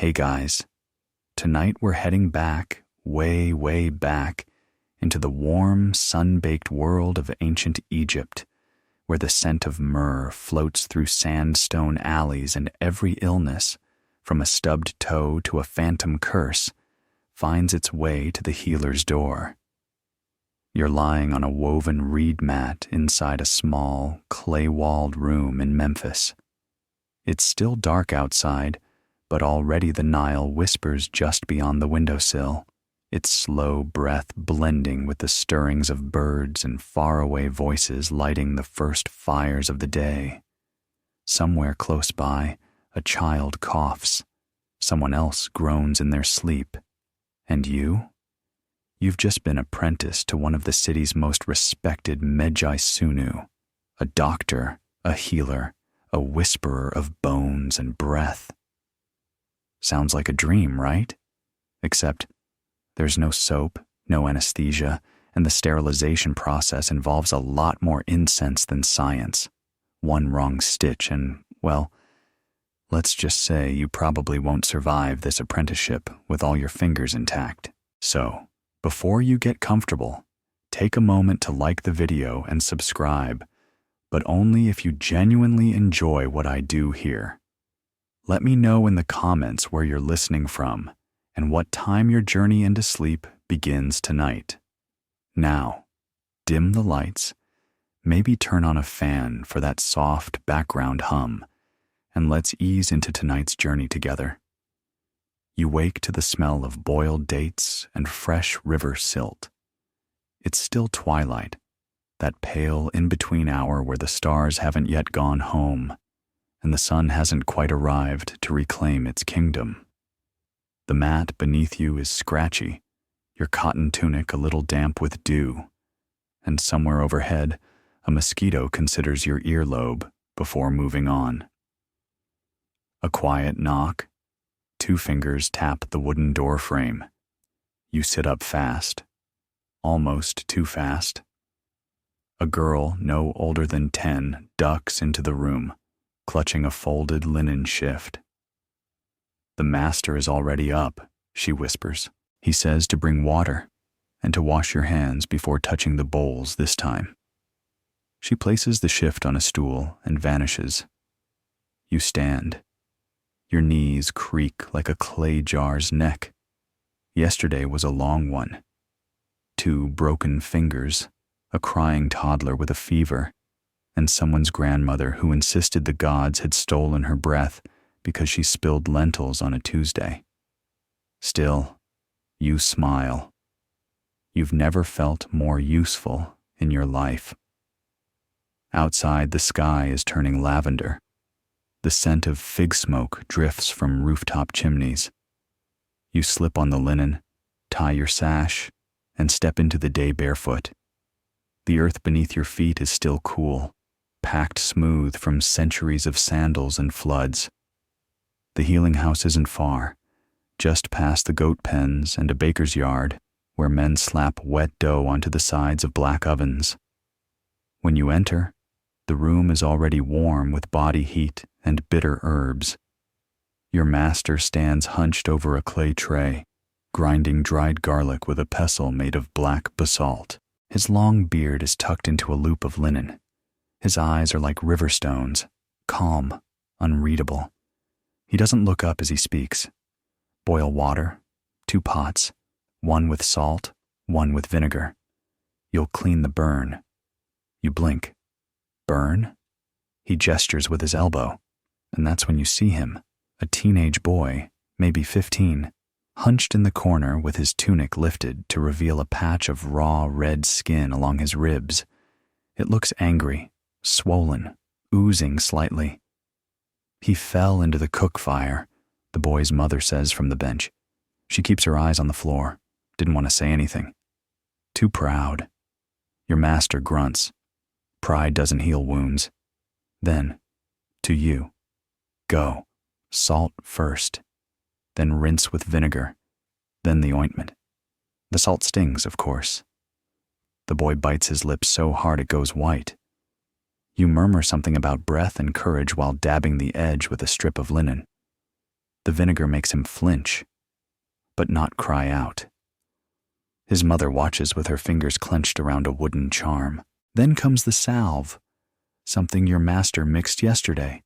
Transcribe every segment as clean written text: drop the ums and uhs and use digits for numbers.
Hey guys, tonight we're heading back, way, way back, into the warm, sun-baked world of ancient Egypt, where the scent of myrrh floats through sandstone alleys and every illness, from a stubbed toe to a phantom curse, finds its way to the healer's door. You're lying on a woven reed mat inside a small, clay-walled room in Memphis. It's still dark outside, but already the Nile whispers just beyond the windowsill, its slow breath blending with the stirrings of birds and faraway voices lighting the first fires of the day. Somewhere close by, a child coughs. Someone else groans in their sleep. And you? You've just been apprenticed to one of the city's most respected medjay-sunu, a doctor, a healer, a whisperer of bones and breath. Sounds like a dream, right? Except there's no soap, no anesthesia, and the sterilization process involves a lot more incense than science. One wrong stitch and, well, let's just say you probably won't survive this apprenticeship with all your fingers intact. So, before you get comfortable, take a moment to like the video and subscribe, but only if you genuinely enjoy what I do here. Let me know in the comments where you're listening from and what time your journey into sleep begins tonight. Now, dim the lights, maybe turn on a fan for that soft background hum, and let's ease into tonight's journey together. You wake to the smell of boiled dates and fresh river silt. It's still twilight, that pale in-between hour where the stars haven't yet gone home, and the sun hasn't quite arrived to reclaim its kingdom. The mat beneath you is scratchy, your cotton tunic a little damp with dew, and somewhere overhead, a mosquito considers your earlobe before moving on. A quiet knock. 2 fingers tap the wooden door frame. You sit up fast, almost too fast. A girl no older than 10 ducks into the room, clutching a folded linen shift. The master is already up, she whispers. He says to bring water and to wash your hands before touching the bowls this time. She places the shift on a stool and vanishes. You stand. Your knees creak like a clay jar's neck. Yesterday was a long one. 2 broken fingers, a crying toddler with a fever, and someone's grandmother who insisted the gods had stolen her breath because she spilled lentils on a Tuesday. Still, you smile. You've never felt more useful in your life. Outside, the sky is turning lavender. The scent of fig smoke drifts from rooftop chimneys. You slip on the linen, tie your sash, and step into the day barefoot. The earth beneath your feet is still cool, packed smooth from centuries of sandals and floods. The healing house isn't far, just past the goat pens and a baker's yard where men slap wet dough onto the sides of black ovens. When you enter, the room is already warm with body heat and bitter herbs. Your master stands hunched over a clay tray, grinding dried garlic with a pestle made of black basalt. His long beard is tucked into a loop of linen. His eyes are like river stones, calm, unreadable. He doesn't look up as he speaks. Boil water, 2 pots, one with salt, one with vinegar. You'll clean the burn. You blink. Burn? He gestures with his elbow, and that's when you see him, a teenage boy, maybe 15, hunched in the corner with his tunic lifted to reveal a patch of raw red skin along his ribs. It looks angry, swollen, oozing slightly. He fell into the cook fire, the boy's mother says from the bench. She keeps her eyes on the floor, didn't want to say anything. Too proud. Your master grunts. Pride doesn't heal wounds. Then, to you. Go. Salt first. Then rinse with vinegar. Then the ointment. The salt stings, of course. The boy bites his lips so hard it goes white. You murmur something about breath and courage while dabbing the edge with a strip of linen. The vinegar makes him flinch, but not cry out. His mother watches with her fingers clenched around a wooden charm. Then comes the salve, something your master mixed yesterday: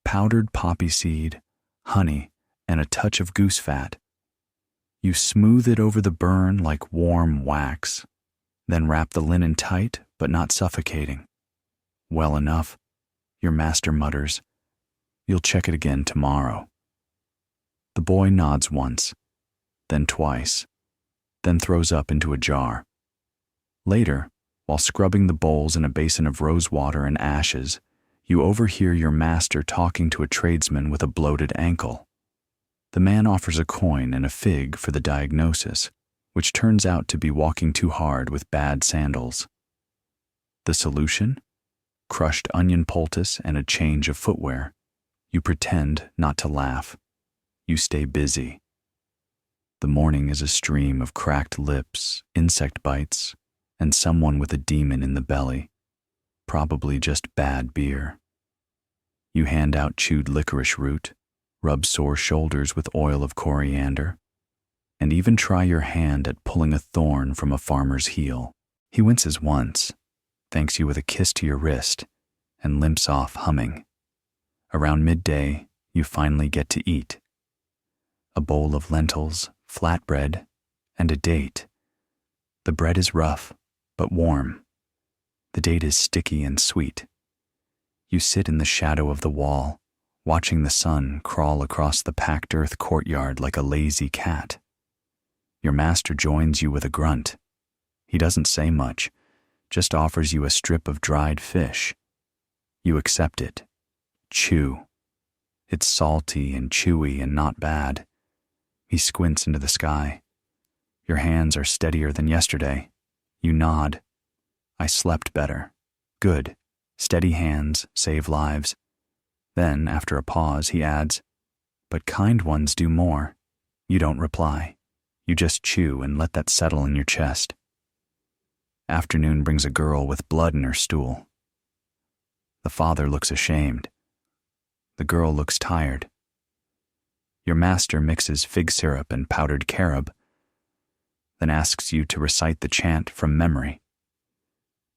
powdered poppy seed, honey, and a touch of goose fat. You smooth it over the burn like warm wax, then wrap the linen tight but not suffocating. Well enough, your master mutters. You'll check it again tomorrow. The boy nods once, then twice, then throws up into a jar. Later, while scrubbing the bowls in a basin of rose water and ashes, you overhear your master talking to a tradesman with a bloated ankle. The man offers a coin and a fig for the diagnosis, which turns out to be walking too hard with bad sandals. The solution? Crushed onion poultice and a change of footwear. You pretend not to laugh. You stay busy. The morning is a stream of cracked lips, insect bites, and someone with a demon in the belly. Probably just bad beer. You hand out chewed licorice root, rub sore shoulders with oil of coriander, and even try your hand at pulling a thorn from a farmer's heel. He winces once, thanks you with a kiss to your wrist, and limps off humming. Around midday, you finally get to eat. A bowl of lentils, flatbread, and a date. The bread is rough, but warm. The date is sticky and sweet. You sit in the shadow of the wall, watching the sun crawl across the packed earth courtyard like a lazy cat. Your master joins you with a grunt. He doesn't say much, just offers you a strip of dried fish. You accept it. Chew. It's salty and chewy and not bad. He squints into the sky. Your hands are steadier than yesterday. You nod. I slept better. Good. Steady hands save lives. Then, after a pause, he adds, but kind ones do more. You don't reply. You just chew and let that settle in your chest. Afternoon brings a girl with blood in her stool. The father looks ashamed. The girl looks tired. Your master mixes fig syrup and powdered carob, then asks you to recite the chant from memory,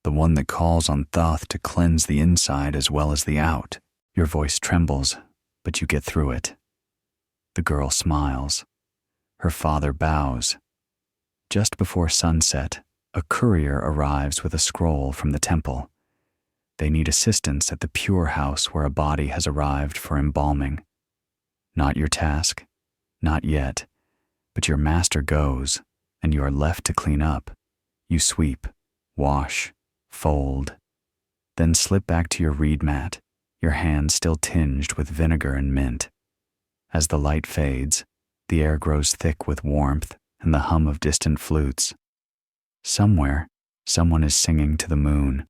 the one that calls on Thoth to cleanse the inside as well as the out. Your voice trembles, but you get through it. The girl smiles. Her father bows. Just before sunset, a courier arrives with a scroll from the temple. They need assistance at the pure house where a body has arrived for embalming. Not your task, not yet, but your master goes, and you are left to clean up. You sweep, wash, fold, then slip back to your reed mat, your hands still tinged with vinegar and mint. As the light fades, the air grows thick with warmth and the hum of distant flutes. Somewhere, someone is singing to the moon.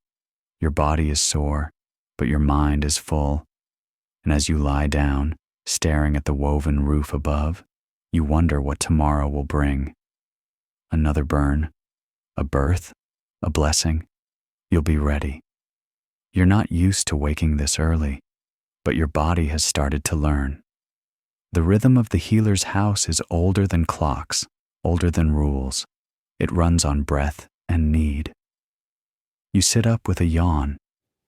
Your body is sore, but your mind is full. And as you lie down, staring at the woven roof above, you wonder what tomorrow will bring. Another burn, a birth, a blessing. You'll be ready. You're not used to waking this early, but your body has started to learn. The rhythm of the healer's house is older than clocks, older than rules. It runs on breath and need. You sit up with a yawn,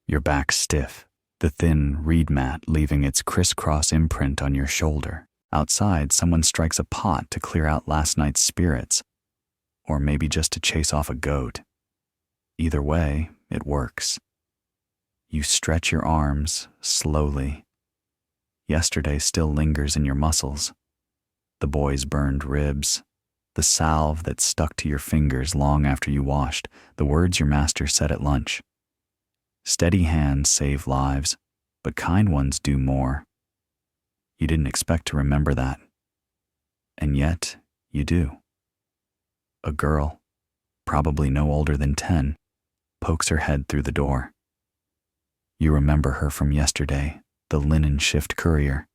your back stiff, the thin reed mat leaving its crisscross imprint on your shoulder. Outside, someone strikes a pot to clear out last night's spirits, or maybe just to chase off a goat. Either way, it works. You stretch your arms slowly. Yesterday still lingers in your muscles. The boy's burned ribs, the salve that stuck to your fingers long after you washed, the words your master said at lunch. Steady hands save lives, but kind ones do more. You didn't expect to remember that. And yet, you do. A girl, probably no older than 10, pokes her head through the door. You remember her from yesterday, the linen shift courier.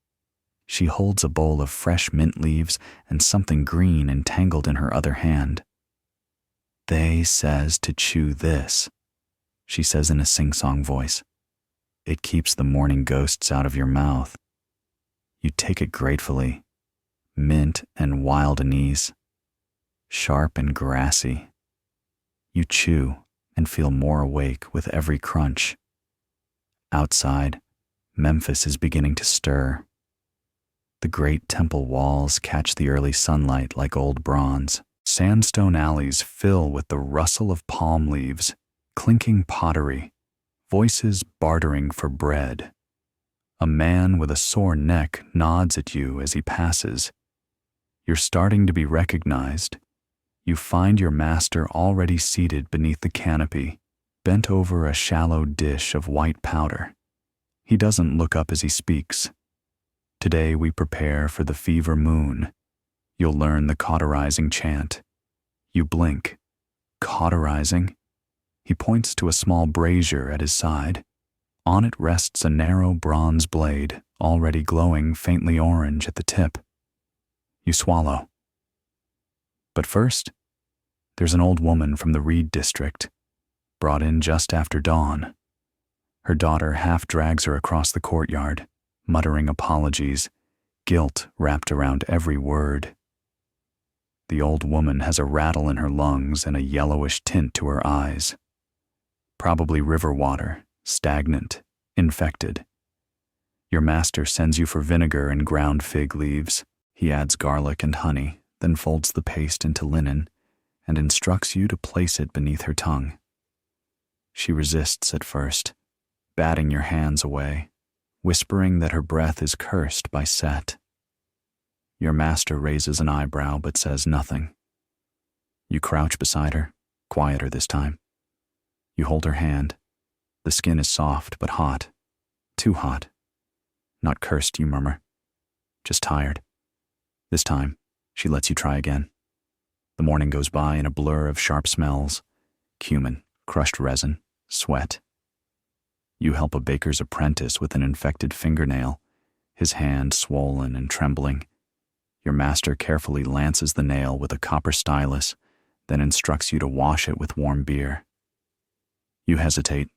She holds a bowl of fresh mint leaves and something green entangled in her other hand. They says to chew this, she says in a sing-song voice. It keeps the morning ghosts out of your mouth. You take it gratefully, mint and wild anise, sharp and grassy. You chew and feel more awake with every crunch. Outside, Memphis is beginning to stir. The great temple walls catch the early sunlight like old bronze. Sandstone alleys fill with the rustle of palm leaves, clinking pottery, voices bartering for bread. A man with a sore neck nods at you as he passes. You're starting to be recognized. You find your master already seated beneath the canopy, bent over a shallow dish of white powder. He doesn't look up as he speaks. Today we prepare for the fever moon. You'll learn the cauterizing chant. You blink. Cauterizing? He points to a small brazier at his side. On it rests a narrow bronze blade, already glowing faintly orange at the tip. You swallow. But first, there's an old woman from the Reed district, brought in just after dawn. Her daughter half drags her across the courtyard, muttering apologies, guilt wrapped around every word. The old woman has a rattle in her lungs and a yellowish tint to her eyes. Probably river water, stagnant, infected. Your master sends you for vinegar and ground fig leaves. He adds garlic and honey, then folds the paste into linen and instructs you to place it beneath her tongue. She resists at first, batting your hands away, whispering that her breath is cursed by Set. Your master raises an eyebrow but says nothing. You crouch beside her, quieter this time. You hold her hand. The skin is soft but hot. Too hot. Not cursed, you murmur. Just tired. This time, she lets you try again. The morning goes by in a blur of sharp smells. Cumin, crushed resin, sweat. You help a baker's apprentice with an infected fingernail, his hand swollen and trembling. Your master carefully lances the nail with a copper stylus, then instructs you to wash it with warm beer. You hesitate,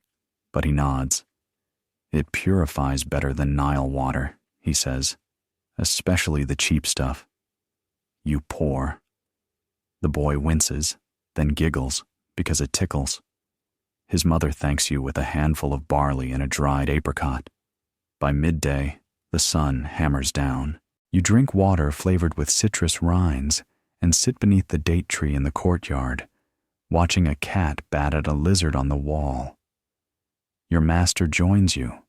but he nods. It purifies better than Nile water, he says, especially the cheap stuff. You pour. The boy winces, then giggles because it tickles. His mother thanks you with a handful of barley and a dried apricot. By midday, the sun hammers down. You drink water flavored with citrus rinds and sit beneath the date tree in the courtyard, watching a cat bat at a lizard on the wall. Your master joins you,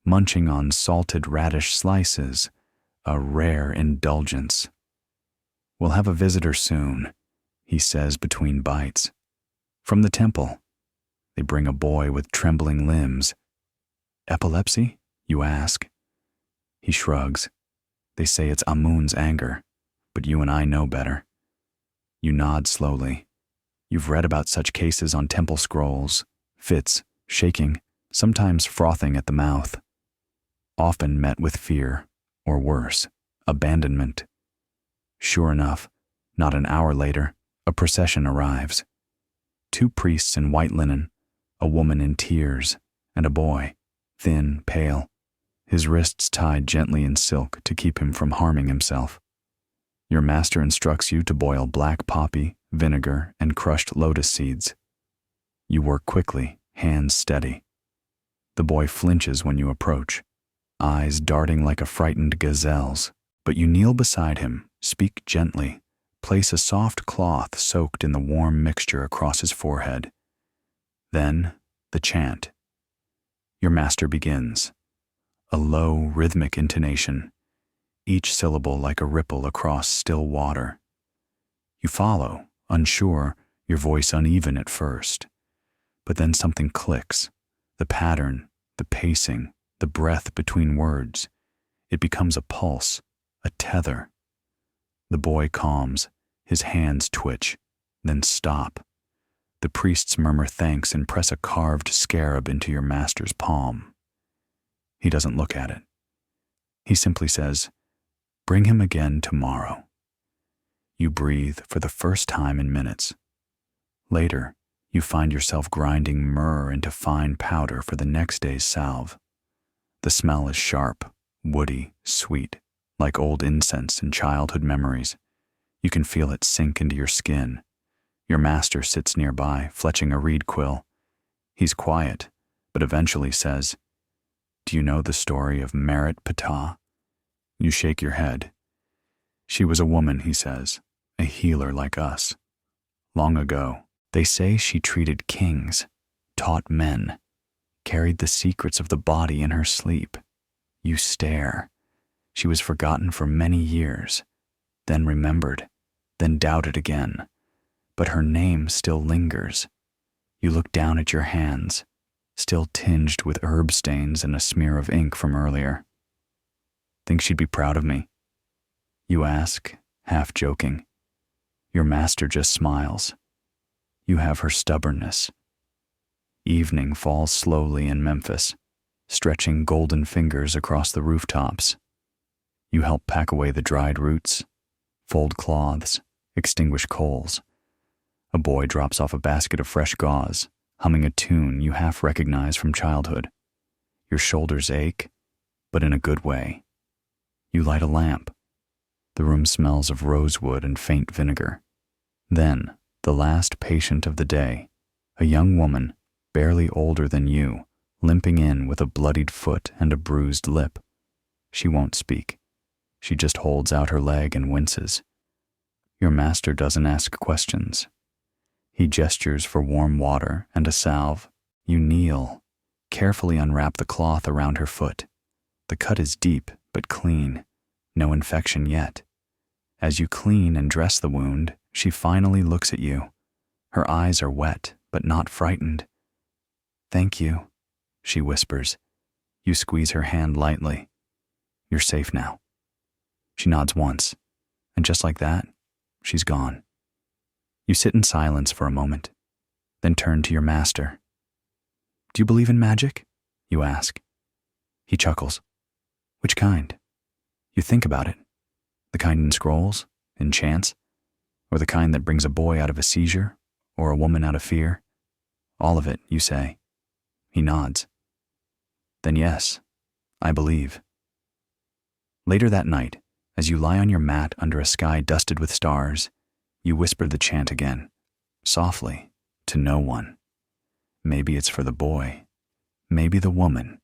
munching on salted radish slices, a rare indulgence. We'll have a visitor soon, he says between bites. From the temple. They bring a boy with trembling limbs. Epilepsy? You ask. He shrugs. They say it's Amun's anger, but you and I know better. You nod slowly. You've read about such cases on temple scrolls, fits, shaking, sometimes frothing at the mouth. Often met with fear, or worse, abandonment. Sure enough, not an hour later, a procession arrives. 2 priests in white linen, a woman in tears, and a boy, thin, pale, his wrists tied gently in silk to keep him from harming himself. Your master instructs you to boil black poppy, vinegar, and crushed lotus seeds. You work quickly, hands steady. The boy flinches when you approach, eyes darting like a frightened gazelle's, but you kneel beside him, speak gently, place a soft cloth soaked in the warm mixture across his forehead. Then, the chant. Your master begins. A low, rhythmic intonation, each syllable like a ripple across still water. You follow, unsure, your voice uneven at first. But then something clicks. The pattern, the pacing, the breath between words. It becomes a pulse, a tether. The boy calms, his hands twitch, then stop. The priests murmur thanks and press a carved scarab into your master's palm. He doesn't look at it. He simply says, "Bring him again tomorrow." You breathe for the first time in minutes. Later, you find yourself grinding myrrh into fine powder for the next day's salve. The smell is sharp, woody, sweet, like old incense and childhood memories. You can feel it sink into your skin. Your master sits nearby, fletching a reed quill. He's quiet, but eventually says, "Do you know the story of Merit Ptah?" You shake your head. "She was a woman," he says, "a healer like us. Long ago, they say she treated kings, taught men, carried the secrets of the body in her sleep." You stare. She was forgotten for many years, then remembered, then doubted again. But her name still lingers. You look down at your hands, still tinged with herb stains and a smear of ink from earlier. "Think she'd be proud of me?" You ask, half joking. Your master just smiles. You have her stubbornness. Evening falls slowly in Memphis, stretching golden fingers across the rooftops. You help pack away the dried roots, fold cloths, extinguish coals. A boy drops off a basket of fresh gauze, humming a tune you half recognize from childhood. Your shoulders ache, but in a good way. You light a lamp. The room smells of rosewood and faint vinegar. Then, the last patient of the day, a young woman, barely older than you, limping in with a bloodied foot and a bruised lip. She won't speak. She just holds out her leg and winces. Your master doesn't ask questions. He gestures for warm water and a salve. You kneel, carefully unwrap the cloth around her foot. The cut is deep but clean, no infection yet. As you clean and dress the wound, she finally looks at you. Her eyes are wet but not frightened. "Thank you," she whispers. You squeeze her hand lightly. "You're safe now." She nods once, and just like that, she's gone. You sit in silence for a moment, then turn to your master. "Do you believe in magic?" you ask. He chuckles. "Which kind?" You think about it. The kind in scrolls, in chants, or the kind that brings a boy out of a seizure, or a woman out of fear? "All of it," you say. He nods. "Then yes, I believe." Later that night, as you lie on your mat under a sky dusted with stars, you whisper the chant again, softly, to no one. Maybe it's for the boy, maybe the woman,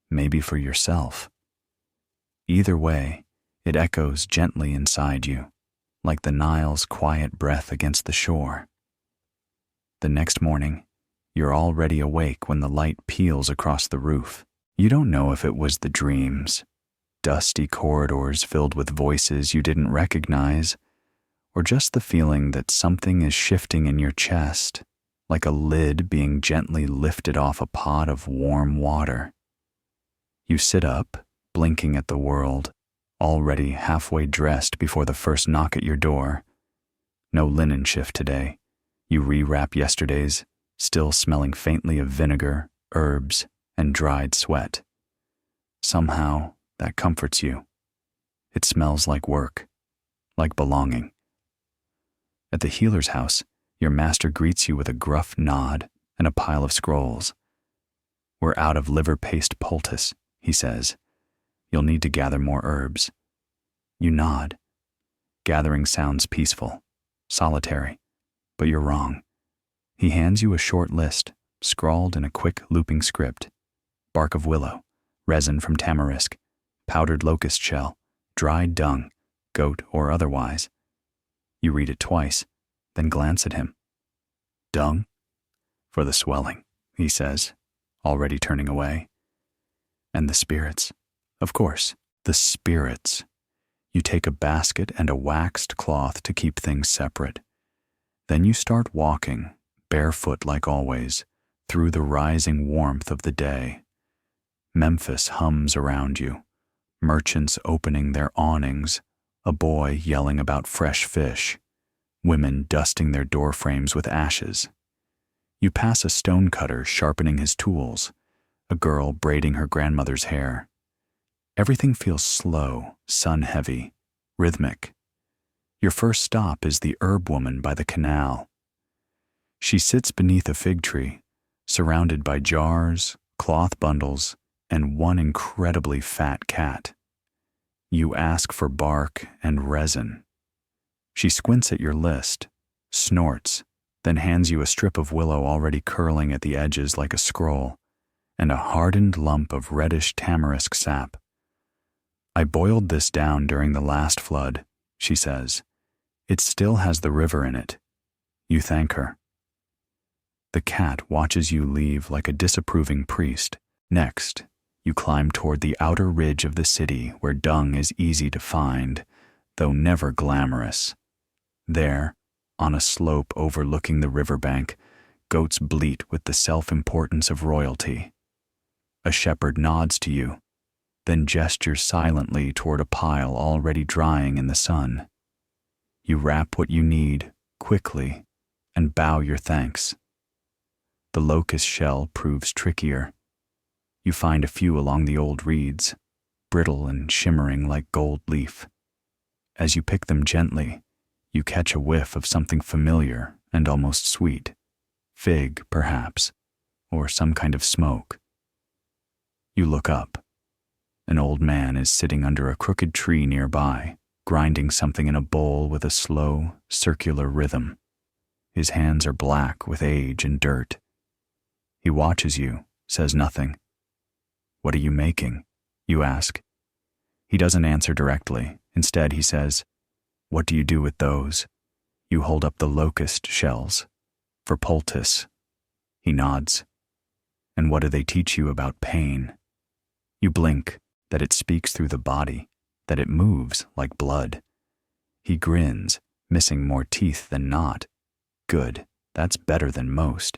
maybe for yourself. Either way, it echoes gently inside you, like the Nile's quiet breath against the shore. The next morning, you're already awake when the light peels across the roof. You don't know if it was the dreams, dusty corridors filled with voices you didn't recognize, or just the feeling that something is shifting in your chest, like a lid being gently lifted off a pot of warm water. You sit up, blinking at the world, already halfway dressed before the first knock at your door. No linen shift today. You rewrap yesterday's, still smelling faintly of vinegar, herbs, and dried sweat. Somehow, that comforts you. It smells like work, like belonging. At the healer's house, your master greets you with a gruff nod and a pile of scrolls. "We're out of liver paste poultice," he says. "You'll need to gather more herbs." You nod. Gathering sounds peaceful, solitary, but you're wrong. He hands you a short list, scrawled in a quick looping script. Bark of willow, resin from tamarisk, powdered locust shell, dried dung, goat or otherwise. You read it twice, then glance at him. "Dung?" "For the swelling," he says, already turning away. "And the spirits?" "Of course, the spirits." You take a basket and a waxed cloth to keep things separate. Then you start walking, barefoot like always, through the rising warmth of the day. Memphis hums around you, merchants opening their awnings, a boy yelling about fresh fish, women dusting their door frames with ashes. You pass a stonecutter sharpening his tools, a girl braiding her grandmother's hair. Everything feels slow, sun-heavy, rhythmic. Your first stop is the herb woman by the canal. She sits beneath a fig tree, surrounded by jars, cloth bundles, and one incredibly fat cat. You ask for bark and resin. She squints at your list, snorts, then hands you a strip of willow already curling at the edges like a scroll, and a hardened lump of reddish tamarisk sap. I boiled this down during the last flood, she says. It still has the river in it. You thank her. The cat watches you leave like a disapproving priest. Next, you climb toward the outer ridge of the city where dung is easy to find, though never glamorous. There, on a slope overlooking the riverbank, goats bleat with the self-importance of royalty. A shepherd nods to you, then gestures silently toward a pile already drying in the sun. You wrap what you need, quickly, and bow your thanks. The locust shell proves trickier. You find a few along the old reeds, brittle and shimmering like gold leaf. As you pick them gently, you catch a whiff of something familiar and almost sweet. Fig, perhaps, or some kind of smoke. You look up. An old man is sitting under a crooked tree nearby, grinding something in a bowl with a slow, circular rhythm. His hands are black with age and dirt. He watches you, says nothing. What are you making? You ask. He doesn't answer directly. Instead, he says, What do you do with those? You hold up the locust shells. For poultice. He nods. And what do they teach you about pain? You blink, that it speaks through the body, that it moves like blood. He grins, missing more teeth than not. Good, that's better than most.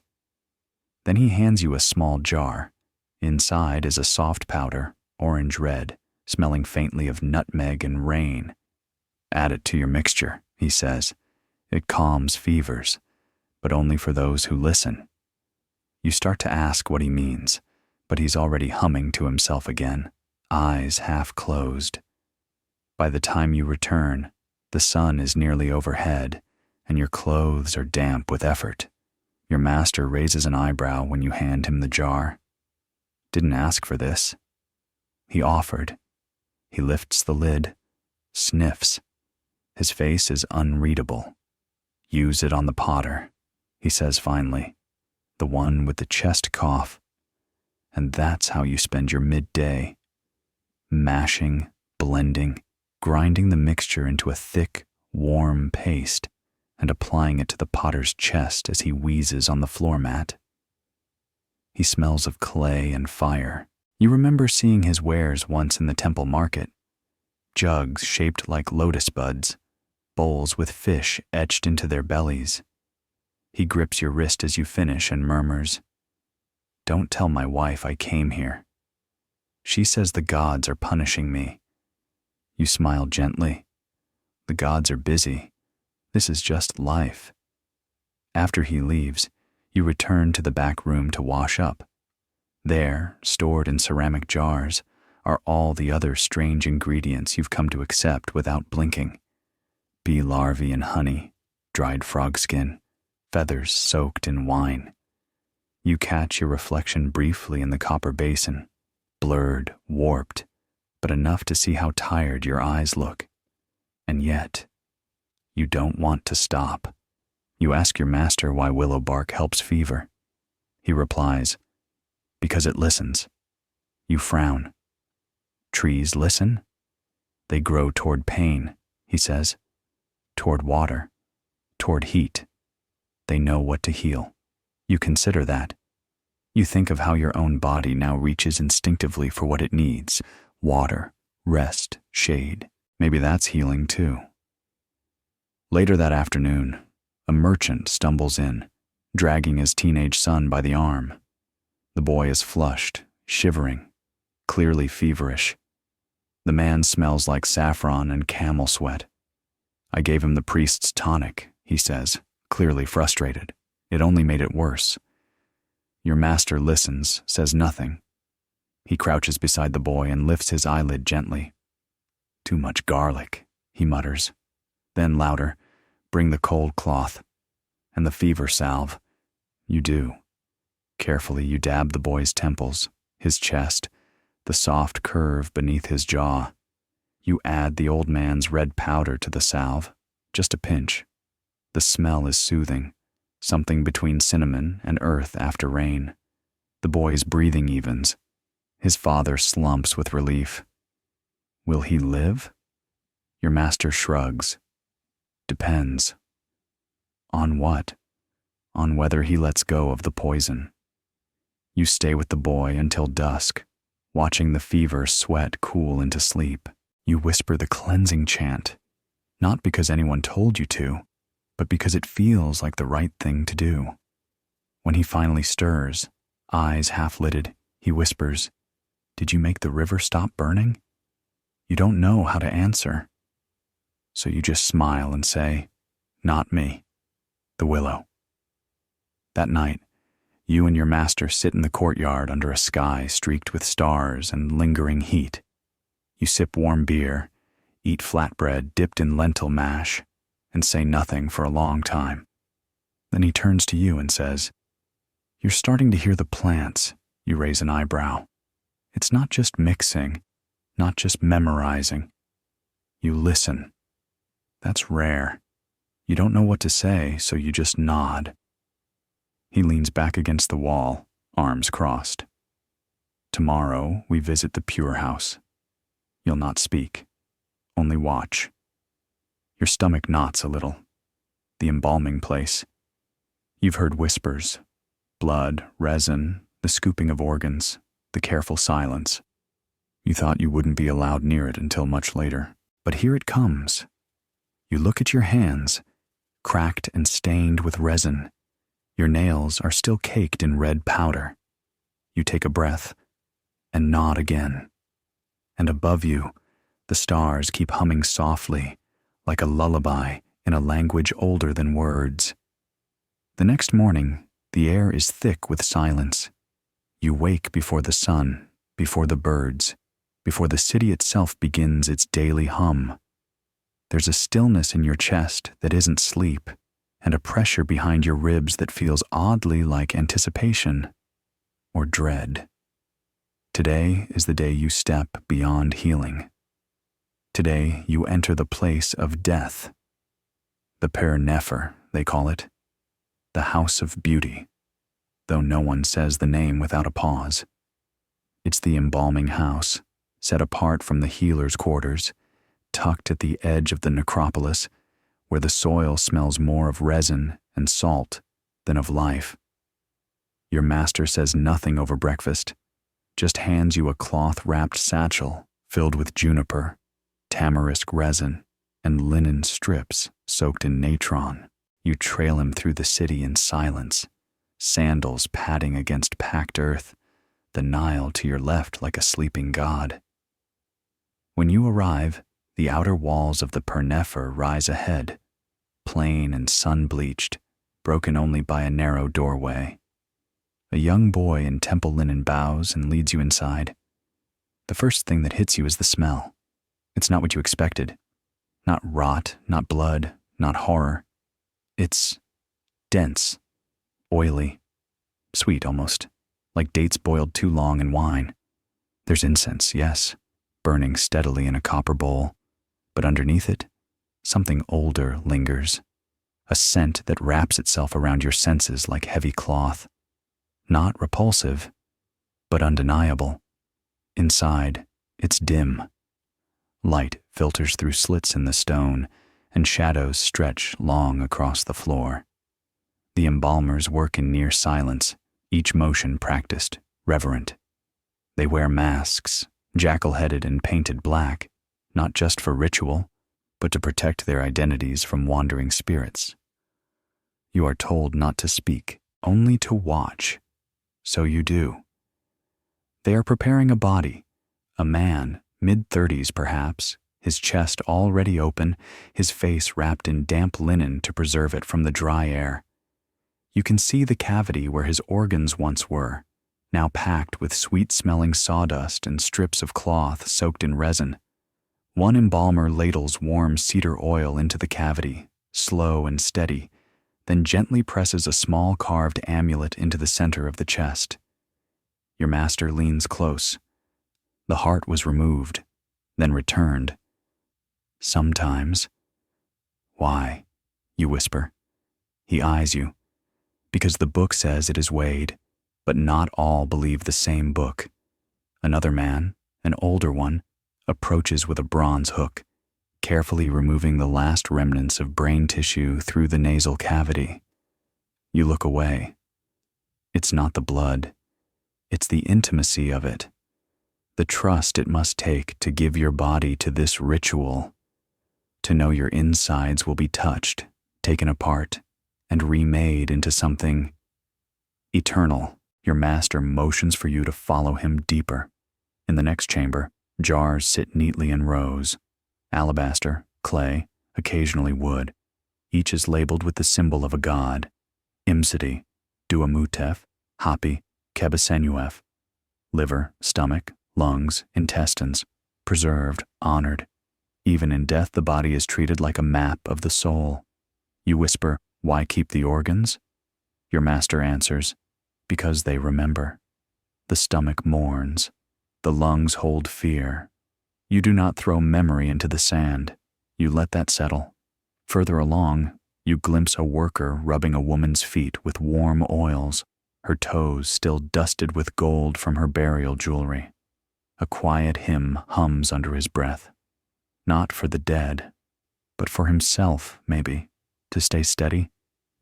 Then he hands you a small jar. Inside is a soft powder, orange-red, smelling faintly of nutmeg and rain. Add it to your mixture, he says. It calms fevers, but only for those who listen. You start to ask what he means, but he's already humming to himself again, eyes half closed. By the time you return, the sun is nearly overhead, and your clothes are damp with effort. Your master raises an eyebrow when you hand him the jar. Didn't ask for this. He offered. He lifts the lid, sniffs. His face is unreadable. Use it on the potter, he says finally, the one with the chest cough. And that's how you spend your midday. Mashing, blending, grinding the mixture into a thick, warm paste, and applying it to the potter's chest as he wheezes on the floor mat. He smells of clay and fire. You remember seeing his wares once in the temple market. Jugs shaped like lotus buds, bowls with fish etched into their bellies. He grips your wrist as you finish and murmurs, Don't tell my wife I came here. She says the gods are punishing me. You smile gently. The gods are busy. This is just life. After he leaves, you return to the back room to wash up. There, stored in ceramic jars, are all the other strange ingredients you've come to accept without blinking. Bee larvae and honey, dried frog skin, feathers soaked in wine. You catch your reflection briefly in the copper basin, blurred, warped, but enough to see how tired your eyes look. And yet, you don't want to stop. You ask your master why willow bark helps fever. He replies, Because it listens. You frown. Trees listen? They grow toward pain, he says, toward water, toward heat. They know what to heal. You consider that. You think of how your own body now reaches instinctively for what it needs, water, rest, shade. Maybe that's healing too. Later that afternoon, a merchant stumbles in, dragging his teenage son by the arm. The boy is flushed, shivering, clearly feverish. The man smells like saffron and camel sweat. I gave him the priest's tonic, he says, clearly frustrated. It only made it worse. Your master listens, says nothing. He crouches beside the boy and lifts his eyelid gently. Too much garlic, he mutters. Then louder, bring the cold cloth. And the fever salve. You do. Carefully you dab the boy's temples, his chest, the soft curve beneath his jaw. You add the old man's red powder to the salve, just a pinch. The smell is soothing, something between cinnamon and earth after rain. The boy's breathing evens. His father slumps with relief. Will he live? Your master shrugs. Depends. On what? On whether he lets go of the poison. You stay with the boy until dusk, watching the fever sweat cool into sleep. You whisper the cleansing chant, not because anyone told you to, but because it feels like the right thing to do. When he finally stirs, eyes half-lidded, he whispers, "Did you make the river stop burning?" You don't know how to answer. So you just smile and say, "Not me, the willow." That night, you and your master sit in the courtyard under a sky streaked with stars and lingering heat. You sip warm beer, eat flatbread dipped in lentil mash, and say nothing for a long time. Then he turns to you and says, "You're starting to hear the plants." You raise an eyebrow. It's not just mixing, not just memorizing. You listen. That's rare. You don't know what to say, so you just nod. He leans back against the wall, arms crossed. Tomorrow we visit the Pure House. You'll not speak, only watch. Your stomach knots a little. The embalming place. You've heard whispers, blood, resin, the scooping of organs, the careful silence. You thought you wouldn't be allowed near it until much later, but here it comes. You look at your hands, cracked and stained with resin. Your nails are still caked in red powder. You take a breath and nod again. And above you, the stars keep humming softly, like a lullaby in a language older than words. The next morning, the air is thick with silence. You wake before the sun, before the birds, before the city itself begins its daily hum. There's a stillness in your chest that isn't sleep, and a pressure behind your ribs that feels oddly like anticipation or dread. Today is the day you step beyond healing. Today you enter the place of death. The Per Nefer, they call it. The House of Beauty, though no one says the name without a pause. It's the embalming house, set apart from the healer's quarters, tucked at the edge of the necropolis, where the soil smells more of resin and salt than of life. Your master says nothing over breakfast, just hands you a cloth-wrapped satchel filled with juniper, tamarisk resin, and linen strips soaked in natron. You trail him through the city in silence, sandals padding against packed earth, the Nile to your left like a sleeping god. When you arrive, the outer walls of the Per Nefer rise ahead, plain and sun-bleached, broken only by a narrow doorway. A young boy in temple linen bows and leads you inside. The first thing that hits you is the smell. It's not what you expected. Not rot, not blood, not horror. It's dense, oily, sweet almost, like dates boiled too long in wine. There's incense, yes, burning steadily in a copper bowl, but underneath it, something older lingers, a scent that wraps itself around your senses like heavy cloth. Not repulsive, but undeniable. Inside, it's dim. Light filters through slits in the stone, and shadows stretch long across the floor. The embalmers work in near silence, each motion practiced, reverent. They wear masks, jackal-headed and painted black, not just for ritual, but to protect their identities from wandering spirits. You are told not to speak, only to watch. So you do. They are preparing a body, a man, mid-30s perhaps, his chest already open, his face wrapped in damp linen to preserve it from the dry air. You can see the cavity where his organs once were, now packed with sweet-smelling sawdust and strips of cloth soaked in resin. One embalmer ladles warm cedar oil into the cavity, slow and steady, then gently presses a small carved amulet into the center of the chest. Your master leans close. The heart was removed, then returned, Sometimes. Why? You whisper. He eyes you. Because the book says it is weighed, but not all believe the same book. Another man, an older one, approaches with a bronze hook, carefully removing the last remnants of brain tissue through the nasal cavity. You look away. It's not the blood. It's the intimacy of it. The trust it must take to give your body to this ritual, to know your insides will be touched, taken apart, and remade into something eternal. Your master motions for you to follow him deeper. In the next chamber, jars sit neatly in rows. Alabaster, clay, occasionally wood. Each is labeled with the symbol of a god. Imsidi, Duamutef, Hapi, Kebasenuef. Liver, stomach, lungs, intestines, preserved, honored. Even in death, the body is treated like a map of the soul. You whisper, "Why keep the organs?" Your master answers, "Because they remember." The stomach mourns. The lungs hold fear. You do not throw memory into the sand. You let that settle. Further along, you glimpse a worker rubbing a woman's feet with warm oils, her toes still dusted with gold from her burial jewelry. A quiet hymn hums under his breath. Not for the dead, but for himself, maybe, to stay steady,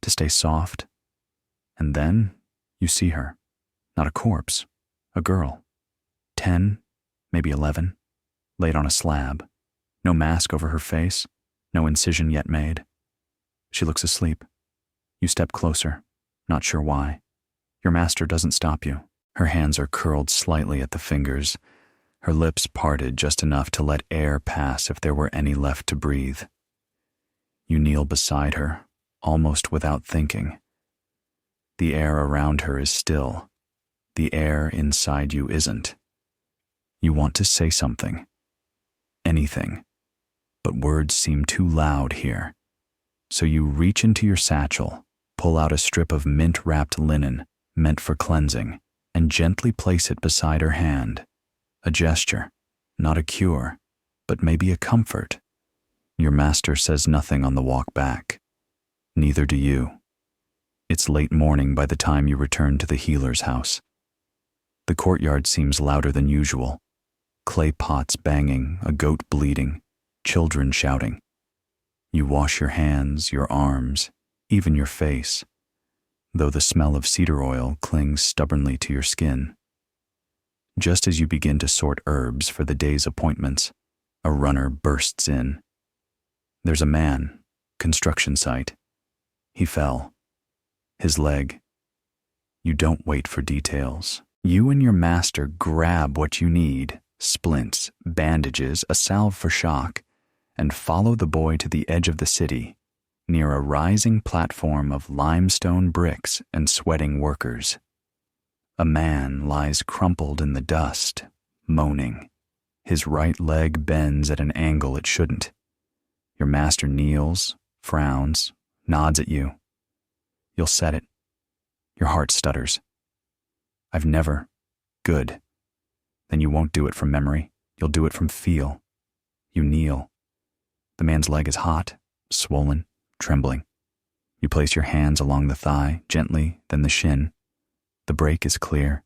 to stay soft. And then you see her, not a corpse, a girl, 10, maybe 11, laid on a slab, no mask over her face, no incision yet made. She looks asleep. You step closer, not sure why. Your master doesn't stop you. Her hands are curled slightly at the fingers, her lips parted just enough to let air pass if there were any left to breathe. You kneel beside her, almost without thinking. The air around her is still. The air inside you isn't. You want to say something. Anything. But words seem too loud here. So you reach into your satchel, pull out a strip of mint-wrapped linen meant for cleansing, and gently place it beside her hand. A gesture, not a cure, but maybe a comfort. Your master says nothing on the walk back. Neither do you. It's late morning by the time you return to the healer's house. The courtyard seems louder than usual. Clay pots banging, a goat bleating, children shouting. You wash your hands, your arms, even your face, though the smell of cedar oil clings stubbornly to your skin. Just as you begin to sort herbs for the day's appointments, a runner bursts in. There's a man, construction site. He fell. His leg. You don't wait for details. You and your master grab what you need, splints, bandages, a salve for shock, and follow the boy to the edge of the city, near a rising platform of limestone bricks and sweating workers. A man lies crumpled in the dust, moaning. His right leg bends at an angle it shouldn't. Your master kneels, frowns, nods at you. You'll set it. Your heart stutters. I've never. Good. Then you won't do it from memory. You'll do it from feel. You kneel. The man's leg is hot, swollen, trembling. You place your hands along the thigh, gently, then the shin. The break is clear.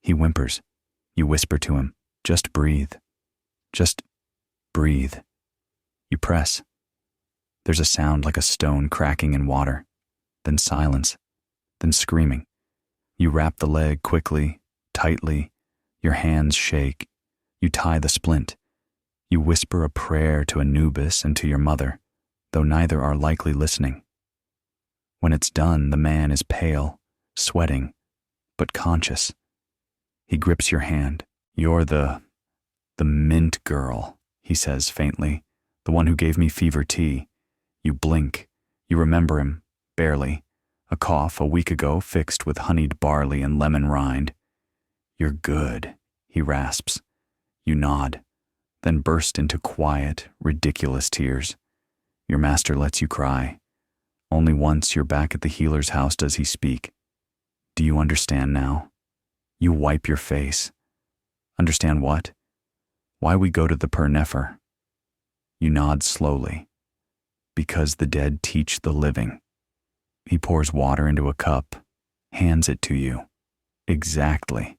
He whimpers. You whisper to him, "Just breathe. Just breathe." You press. There's a sound like a stone cracking in water. Then silence. Then screaming. You wrap the leg quickly, tightly. Your hands shake. You tie the splint. You whisper a prayer to Anubis and to your mother, though neither are likely listening. When it's done, the man is pale, sweating, but conscious. He grips your hand. "You're the mint girl," he says faintly, "the one who gave me fever tea." You blink. You remember him, barely. A cough a week ago fixed with honeyed barley and lemon rind. "You're good," he rasps. You nod, then burst into quiet, ridiculous tears. Your master lets you cry. Only once you're back at the healer's house does he speak. Do you understand now? You wipe your face. Understand what? Why we go to the Per Nefer. You nod slowly. Because the dead teach the living. He pours water into a cup, hands it to you. Exactly.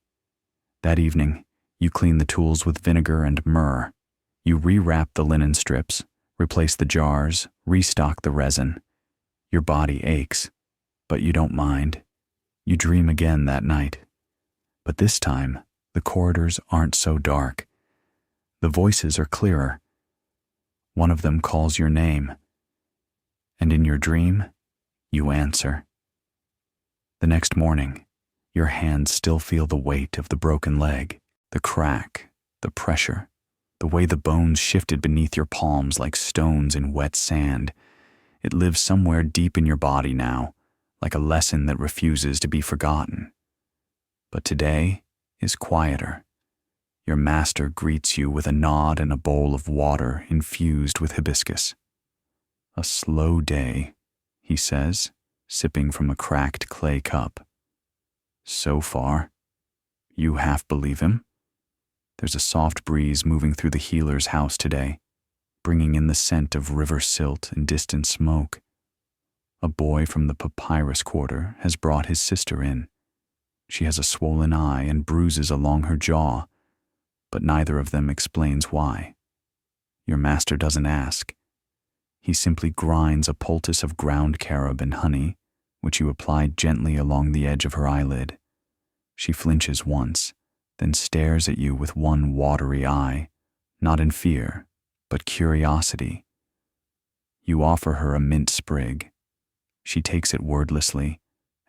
That evening, you clean the tools with vinegar and myrrh. You rewrap the linen strips, replace the jars, restock the resin. Your body aches, but you don't mind. You dream again that night. But this time, the corridors aren't so dark. The voices are clearer. One of them calls your name. And in your dream, you answer. The next morning, your hands still feel the weight of the broken leg, the crack, the pressure, the way the bones shifted beneath your palms like stones in wet sand. It lives somewhere deep in your body now, like a lesson that refuses to be forgotten. But today is quieter. Your master greets you with a nod and a bowl of water infused with hibiscus. A slow day, he says, sipping from a cracked clay cup. So far, you half believe him? There's a soft breeze moving through the healer's house today, bringing in the scent of river silt and distant smoke. A boy from the papyrus quarter has brought his sister in. She has a swollen eye and bruises along her jaw, but neither of them explains why. Your master doesn't ask. He simply grinds a poultice of ground carob and honey, which you apply gently along the edge of her eyelid. She flinches once, then stares at you with one watery eye, not in fear, but curiosity. You offer her a mint sprig. She takes it wordlessly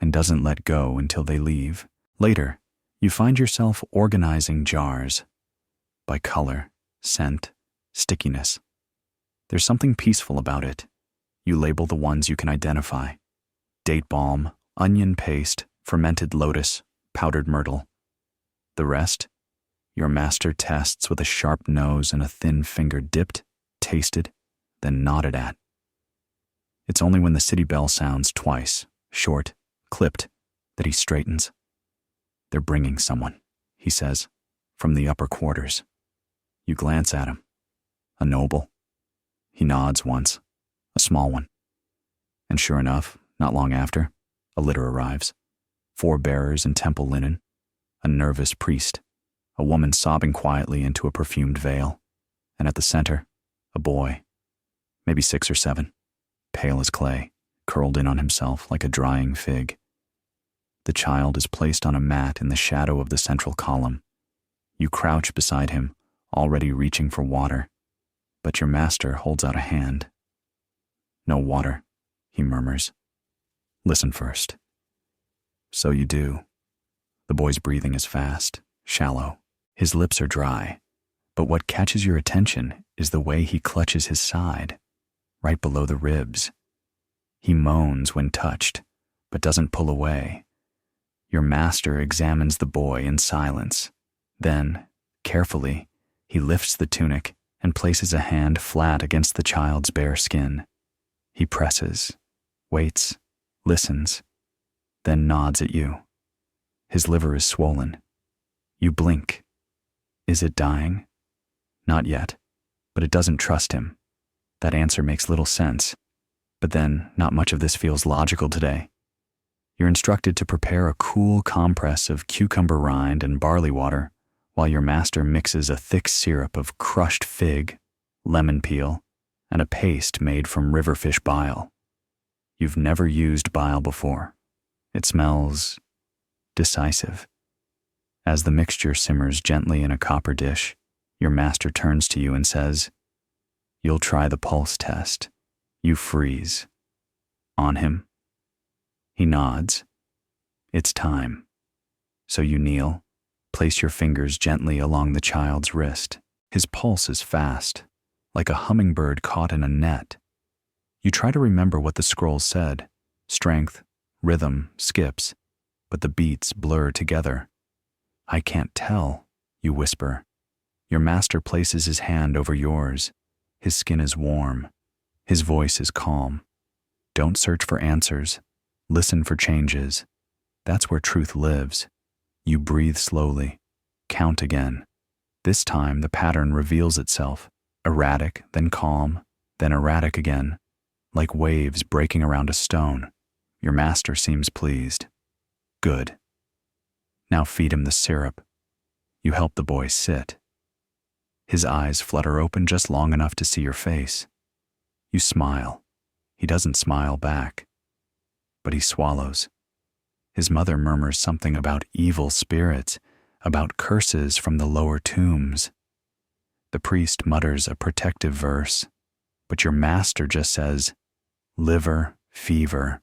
and doesn't let go until they leave. Later, you find yourself organizing jars by color, scent, stickiness. There's something peaceful about it. You label the ones you can identify. Date balm, onion paste, fermented lotus, powdered myrtle. The rest, your master tests with a sharp nose and a thin finger dipped, tasted, then nodded at. It's only when the city bell sounds twice, short, clipped, that he straightens. They're bringing someone, he says, from the upper quarters. You glance at him. A noble. He nods once, a small one. And sure enough, not long after, a litter arrives. 4 bearers in temple linen, a nervous priest, a woman sobbing quietly into a perfumed veil, and at the center, a boy, maybe 6 or 7, pale as clay, curled in on himself like a drying fig. The child is placed on a mat in the shadow of the central column. You crouch beside him, already reaching for water, but your master holds out a hand. No water, he murmurs. Listen first. So you do. The boy's breathing is fast, shallow. His lips are dry, but what catches your attention is the way he clutches his side, right below the ribs. He moans when touched, but doesn't pull away. Your master examines the boy in silence. Then, carefully, he lifts the tunic and places a hand flat against the child's bare skin. He presses, waits, listens, then nods at you. His liver is swollen. You blink. Is it dying? Not yet, but it doesn't trust him. That answer makes little sense. But then, not much of this feels logical today. You're instructed to prepare a cool compress of cucumber rind and barley water, while your master mixes a thick syrup of crushed fig, lemon peel, and a paste made from riverfish bile. You've never used bile before. It smells decisive. As the mixture simmers gently in a copper dish, your master turns to you and says, "You'll try the pulse test." You freeze. On him. He nods. It's time. So you kneel, place your fingers gently along the child's wrist. His pulse is fast, like a hummingbird caught in a net. You try to remember what the scroll said, strength, rhythm, skips, but the beats blur together. I can't tell, you whisper. Your master places his hand over yours. His skin is warm. His voice is calm. Don't search for answers. Listen for changes. That's where truth lives. You breathe slowly. Count again. This time the pattern reveals itself. Erratic, then calm, then erratic again, like waves breaking around a stone. Your master seems pleased. Good. Now feed him the syrup. You help the boy sit. His eyes flutter open just long enough to see your face. You smile. He doesn't smile back, but he swallows. His mother murmurs something about evil spirits, about curses from the lower tombs. The priest mutters a protective verse, but your master just says, liver, fever,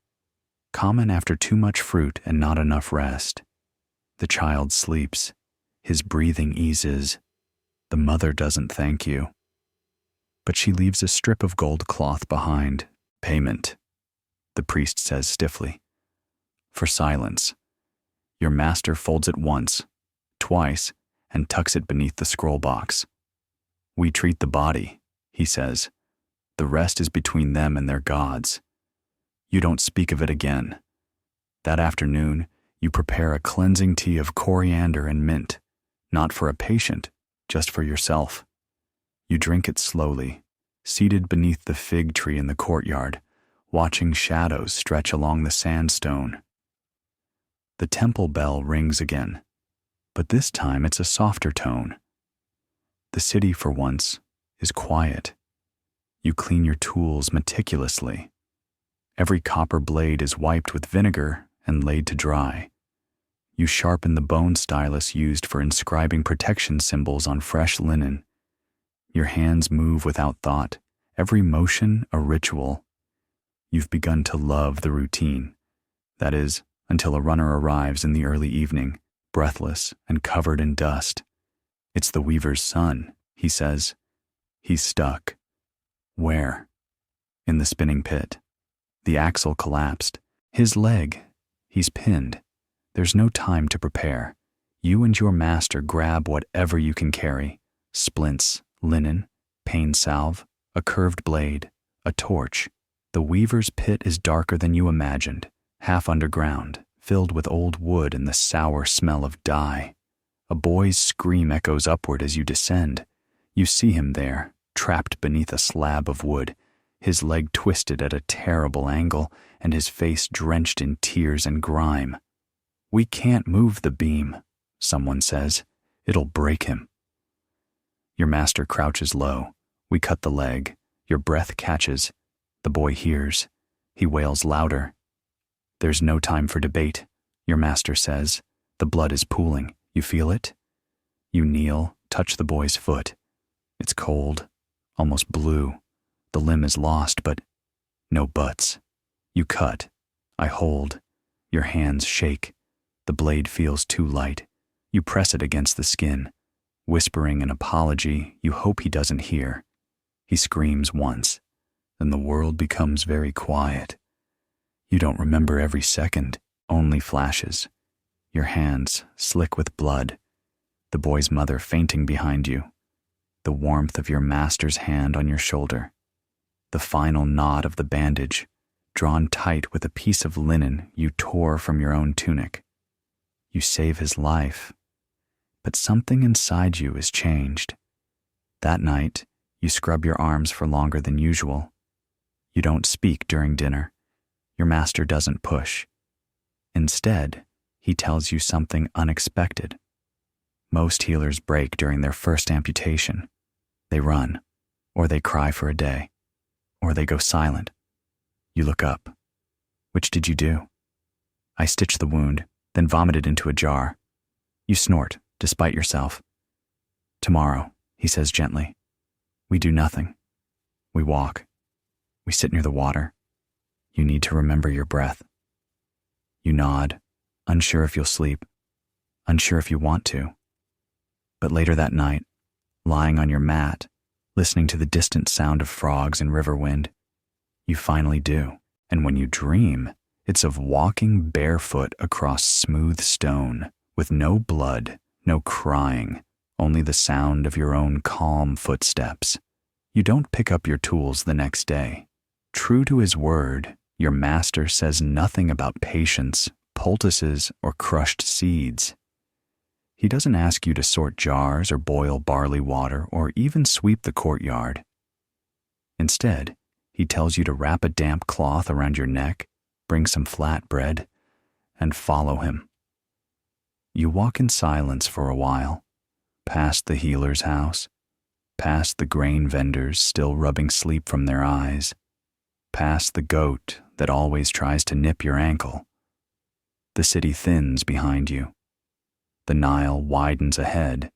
common after too much fruit and not enough rest. The child sleeps. His breathing eases. The mother doesn't thank you, but she leaves a strip of gold cloth behind. Payment, the priest says stiffly. For silence. Your master folds it once, twice, and tucks it beneath the scroll box. We treat the body, he says. The rest is between them and their gods. You don't speak of it again. That afternoon, you prepare a cleansing tea of coriander and mint, not for a patient, just for yourself. You drink it slowly, seated beneath the fig tree in the courtyard, watching shadows stretch along the sandstone. The temple bell rings again, but this time it's a softer tone. The city, for once, is quiet. You clean your tools meticulously. Every copper blade is wiped with vinegar and laid to dry. You sharpen the bone stylus used for inscribing protection symbols on fresh linen. Your hands move without thought, every motion a ritual. You've begun to love the routine. That is, until a runner arrives in the early evening, breathless and covered in dust. It's the weaver's son, he says. He's stuck. Where? In the spinning pit. The axle collapsed. His leg. He's pinned. There's no time to prepare. You and your master grab whatever you can carry. Splints, linen, pain salve, a curved blade, a torch. The weaver's pit is darker than you imagined, half underground, filled with old wood and the sour smell of dye. A boy's scream echoes upward as you descend. You see him there, trapped beneath a slab of wood, his leg twisted at a terrible angle and his face drenched in tears and grime. We can't move the beam, someone says. It'll break him. Your master crouches low. We cut the leg. Your breath catches. The boy hears. He wails louder. There's no time for debate, your master says. The blood is pooling. You feel it? You kneel, touch the boy's foot. It's cold, almost blue. The limb is lost, but no buts. You cut. I hold. Your hands shake. The blade feels too light. You press it against the skin. Whispering an apology you hope he doesn't hear. He screams once. Then the world becomes very quiet. You don't remember every second, only flashes. Your hands slick with blood. The boy's mother fainting behind you. The warmth of your master's hand on your shoulder. The final knot of the bandage, drawn tight with a piece of linen you tore from your own tunic. You save his life, but something inside you is changed. That night, you scrub your arms for longer than usual. You don't speak during dinner. Your master doesn't push. Instead, he tells you something unexpected. Most healers break during their first amputation. They run, or they cry for a day, or they go silent. You look up. Which did you do? I stitched the wound, then vomited into a jar. You snort, despite yourself. Tomorrow, he says gently. We do nothing. We walk. We sit near the water. You need to remember your breath. You nod, unsure if you'll sleep, unsure if you want to. But later that night, lying on your mat, listening to the distant sound of frogs and river wind, you finally do. And when you dream, it's of walking barefoot across smooth stone, with no blood, no crying, only the sound of your own calm footsteps. You don't pick up your tools the next day. True to his word, your master says nothing about patience, poultices, or crushed seeds. He doesn't ask you to sort jars or boil barley water or even sweep the courtyard. Instead, he tells you to wrap a damp cloth around your neck, bring some flat bread, and follow him. You walk in silence for a while, past the healer's house, past the grain vendors still rubbing sleep from their eyes, past the goat that always tries to nip your ankle. The city thins behind you. The Nile widens ahead.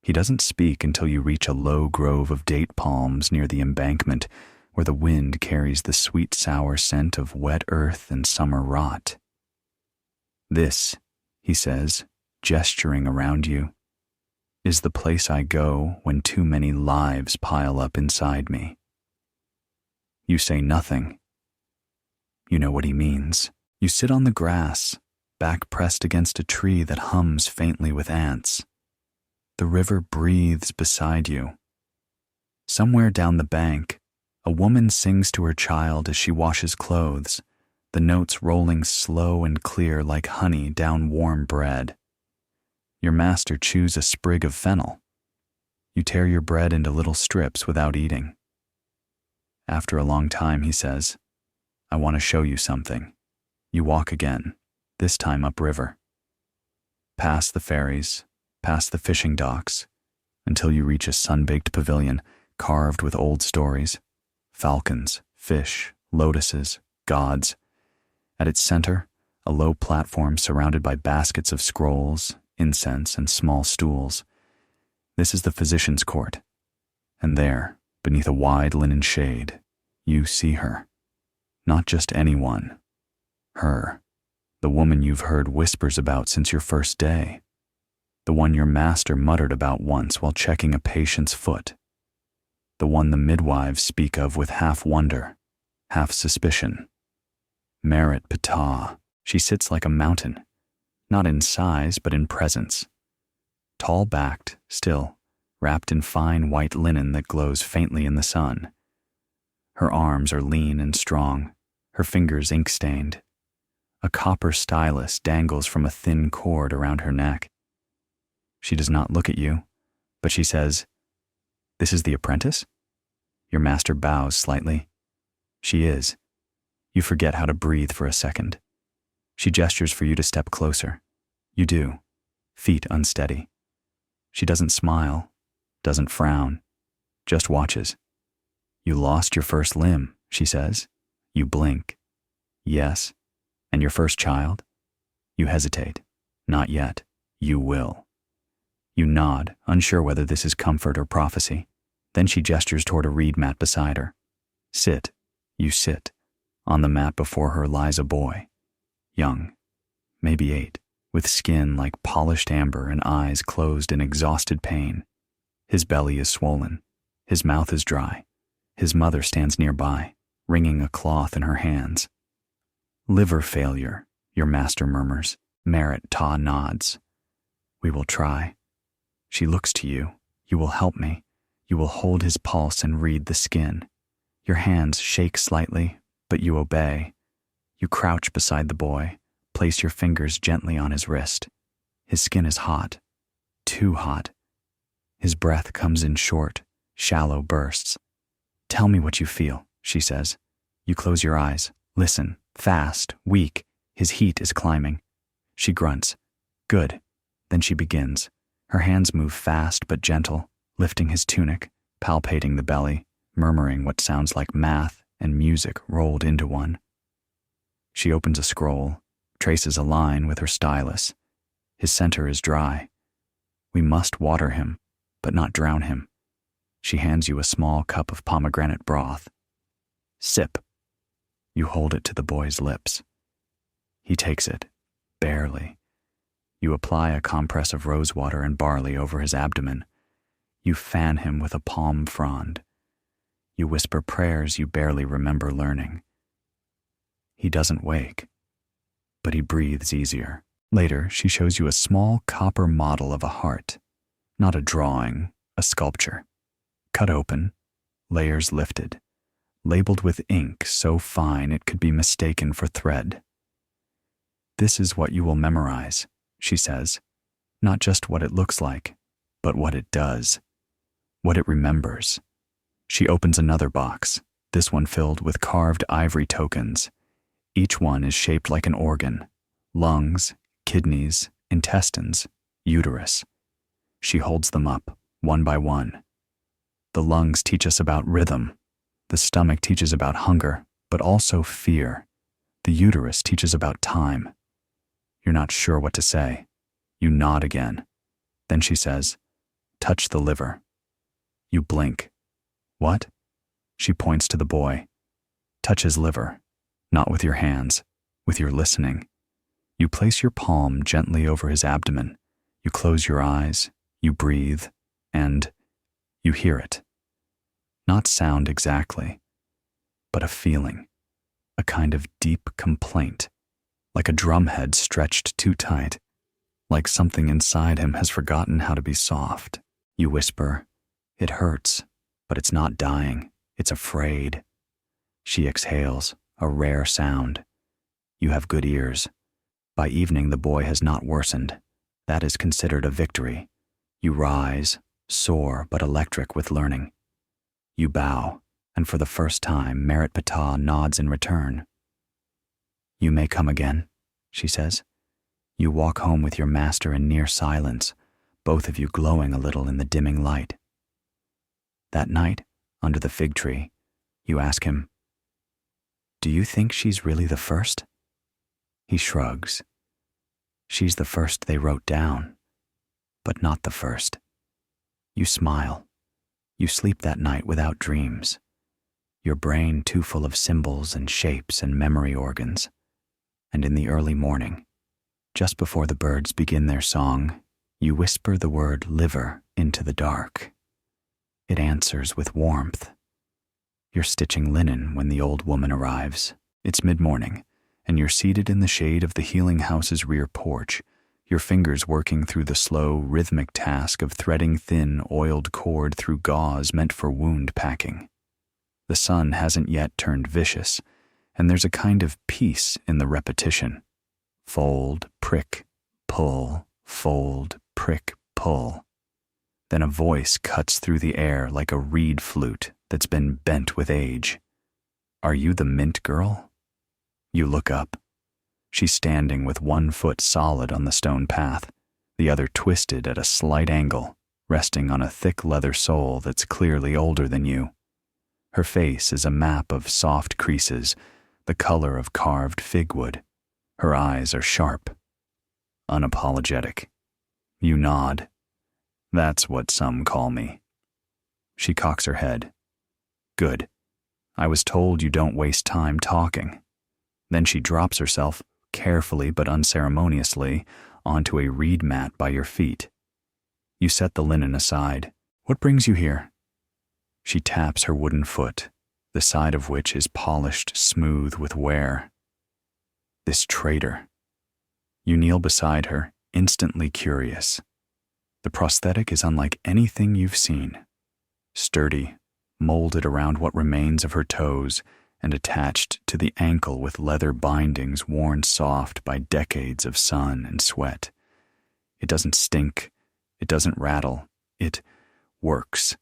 He doesn't speak until you reach a low grove of date palms near the embankment where the wind carries the sweet sour scent of wet earth and summer rot. This, he says, gesturing around you, is the place I go when too many lives pile up inside me. You say nothing. You know what he means. You sit on the grass, back pressed against a tree that hums faintly with ants. The river breathes beside you. Somewhere down the bank, a woman sings to her child as she washes clothes, the notes rolling slow and clear like honey down warm bread. Your master chews a sprig of fennel. You tear your bread into little strips without eating. After a long time, he says, I want to show you something. You walk again, this time upriver. Past the ferries, past the fishing docks, until you reach a sun-baked pavilion carved with old stories, falcons, fish, lotuses, gods. At its center, a low platform surrounded by baskets of scrolls, incense, and small stools. This is the physician's court. And there, beneath a wide linen shade, you see her. Not just anyone. Her. The woman you've heard whispers about since your first day. The one your master muttered about once while checking a patient's foot. The one the midwives speak of with half wonder, half suspicion. Merit Ptah. She sits like a mountain, not in size but in presence. Tall-backed, still, wrapped in fine white linen that glows faintly in the sun. Her arms are lean and strong, her fingers ink-stained. A copper stylus dangles from a thin cord around her neck. She does not look at you, but she says, This is the apprentice? Your master bows slightly. She is. You forget how to breathe for a second. She gestures for you to step closer. You do, feet unsteady. She doesn't smile, doesn't frown, just watches. You lost your first limb, she says. You blink. Yes. And your first child? You hesitate. Not yet. You will. You nod, unsure whether this is comfort or prophecy. Then she gestures toward a reed mat beside her. Sit. You sit. On the mat before her lies a boy. Young, maybe 8, with skin like polished amber and eyes closed in exhausted pain. His belly is swollen. His mouth is dry. His mother stands nearby, wringing a cloth in her hands. Liver failure, your master murmurs. Merit Ta nods. We will try. She looks to you. You will help me. You will hold his pulse and read the skin. Your hands shake slightly, but you obey. You crouch beside the boy, place your fingers gently on his wrist. His skin is hot, too hot. His breath comes in short, shallow bursts. Tell me what you feel, she says. You close your eyes, listen, fast, weak. His heat is climbing. She grunts. Good. Then she begins. Her hands move fast but gentle, lifting his tunic, palpating the belly, murmuring what sounds like math and music rolled into one. She opens a scroll, traces a line with her stylus. His center is dry. We must water him, but not drown him. She hands you a small cup of pomegranate broth. Sip. You hold it to the boy's lips. He takes it, barely. You apply a compress of rosewater and barley over his abdomen. You fan him with a palm frond. You whisper prayers you barely remember learning. He doesn't wake, but he breathes easier. Later, she shows you a small copper model of a heart, not a drawing, a sculpture. Cut open, layers lifted, labeled with ink so fine it could be mistaken for thread. This is what you will memorize, she says. Not just what it looks like, but what it does, what it remembers. She opens another box, this one filled with carved ivory tokens. Each one is shaped like an organ: lungs, kidneys, intestines, uterus. She holds them up, one by one. The lungs teach us about rhythm. The stomach teaches about hunger, but also fear. The uterus teaches about time. You're not sure what to say. You nod again. Then she says, "Touch the liver." You blink. "What?" She points to the boy. "Touch his liver. Not with your hands, with your listening." You place your palm gently over his abdomen. You close your eyes, you breathe, and you hear it. Not sound exactly, but a feeling, a kind of deep complaint, like a drumhead stretched too tight, like something inside him has forgotten how to be soft. You whisper, "It hurts, but it's not dying, it's afraid." She exhales, a rare sound. You have good ears. By evening, the boy has not worsened. That is considered a victory. You rise, sore but electric with learning. You bow, and for the first time, Merit Ptah nods in return. "You may come again," she says. You walk home with your master in near silence, both of you glowing a little in the dimming light. That night, under the fig tree, you ask him, "Do you think she's really the first?" He shrugs. "She's the first they wrote down, but not the first." You smile. You sleep that night without dreams, your brain too full of symbols and shapes and memory organs. And in the early morning, just before the birds begin their song, you whisper the word liver into the dark. It answers with warmth. You're stitching linen when the old woman arrives. It's mid-morning, and you're seated in the shade of the healing house's rear porch, your fingers working through the slow, rhythmic task of threading thin, oiled cord through gauze meant for wound packing. The sun hasn't yet turned vicious, and there's a kind of peace in the repetition. Fold, prick, pull, fold, prick, pull. Then a voice cuts through the air like a reed flute that's been bent with age. "Are you the mint girl?" You look up. She's standing with one foot solid on the stone path, the other twisted at a slight angle, resting on a thick leather sole that's clearly older than you. Her face is a map of soft creases, the color of carved fig wood. Her eyes are sharp, unapologetic. You nod. "That's what some call me." She cocks her head. "Good. I was told you don't waste time talking." Then she drops herself, carefully but unceremoniously, onto a reed mat by your feet. You set the linen aside. "What brings you here?" She taps her wooden foot, the side of which is polished smooth with wear. "This traitor." You kneel beside her, instantly curious. The prosthetic is unlike anything you've seen. Sturdy, molded around what remains of her toes, and attached to the ankle with leather bindings worn soft by decades of sun and sweat. It doesn't stink, it doesn't rattle, it works.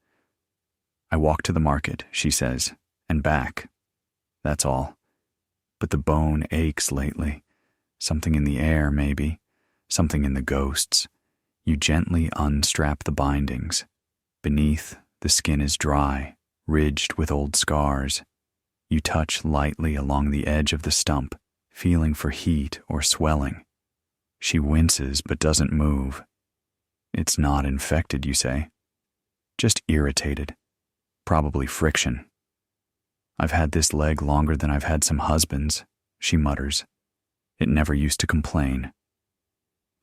"I walk to the market," she says, "and back. That's all. But the bone aches lately. Something in the air, maybe. Something in the ghosts." You gently unstrap the bindings. Beneath, the skin is dry, ridged with old scars. You touch lightly along the edge of the stump, feeling for heat or swelling. She winces but doesn't move. "It's not infected," you say. "Just irritated. Probably friction." "I've had this leg longer than I've had some husbands," she mutters. "It never used to complain."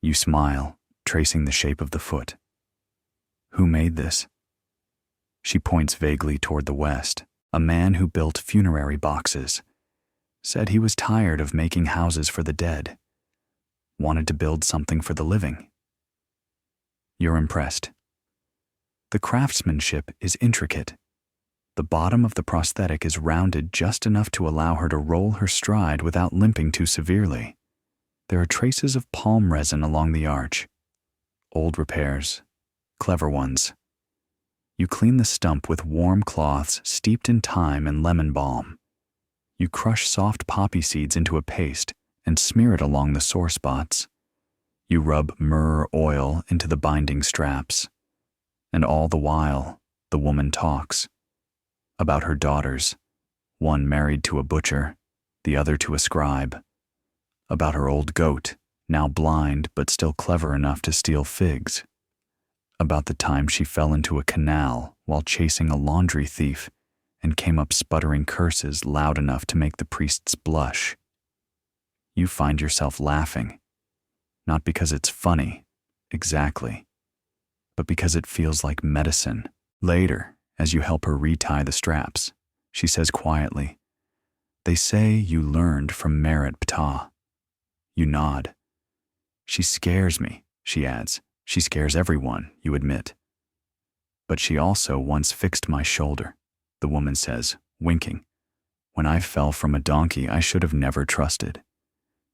You smile, tracing the shape of the foot. "Who made this?" She points vaguely toward the west. "A man who built funerary boxes. Said he was tired of making houses for the dead. Wanted to build something for the living." You're impressed. The craftsmanship is intricate. The bottom of the prosthetic is rounded just enough to allow her to roll her stride without limping too severely. There are traces of palm resin along the arch. old repairs, clever ones. You clean the stump with warm cloths steeped in thyme and lemon balm. You crush soft poppy seeds into a paste and smear it along the sore spots. You rub myrrh oil into the binding straps. And all the while, the woman talks about her daughters, one married to a butcher, the other to a scribe, about her old goat, now blind but still clever enough to steal figs, about the time she fell into a canal while chasing a laundry thief and came up sputtering curses loud enough to make the priests blush. You find yourself laughing, not because it's funny, exactly, but because it feels like medicine. Later, as you help her retie the straps, she says quietly, "They say you learned from Merit Ptah." You nod. "She scares me," she adds. "She scares everyone," you admit. "But she also once fixed my shoulder," the woman says, winking. "When I fell from a donkey I should have never trusted."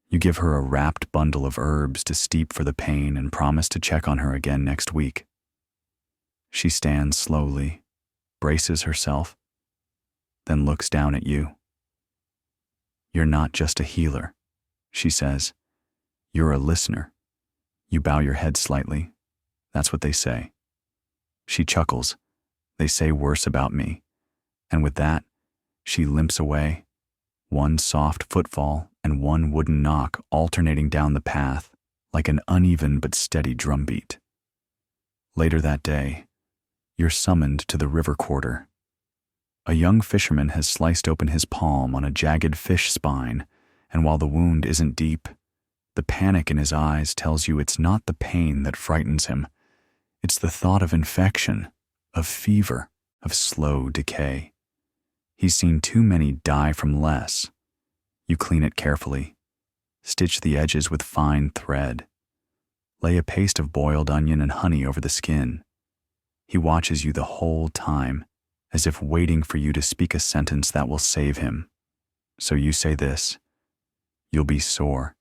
You give her a wrapped bundle of herbs to steep for the pain and promise to check on her again next week. She stands slowly, braces herself, then looks down at you. "You're not just a healer," she says. "You're a listener." You bow your head slightly. That's what they say. She chuckles. "They say worse about me." And with that, she limps away, one soft footfall and one wooden knock alternating down the path like an uneven but steady drumbeat. Later that day, you're summoned to the river quarter. A young fisherman has sliced open his palm on a jagged fish spine, and while the wound isn't deep, the panic in his eyes tells you it's not the pain that frightens him. It's the thought of infection, of fever, of slow decay. He's seen too many die from less. You clean it carefully, stitch the edges with fine thread, lay a paste of boiled onion and honey over the skin. He watches you the whole time, as if waiting for you to speak a sentence that will save him. So you say this: "You'll be sore.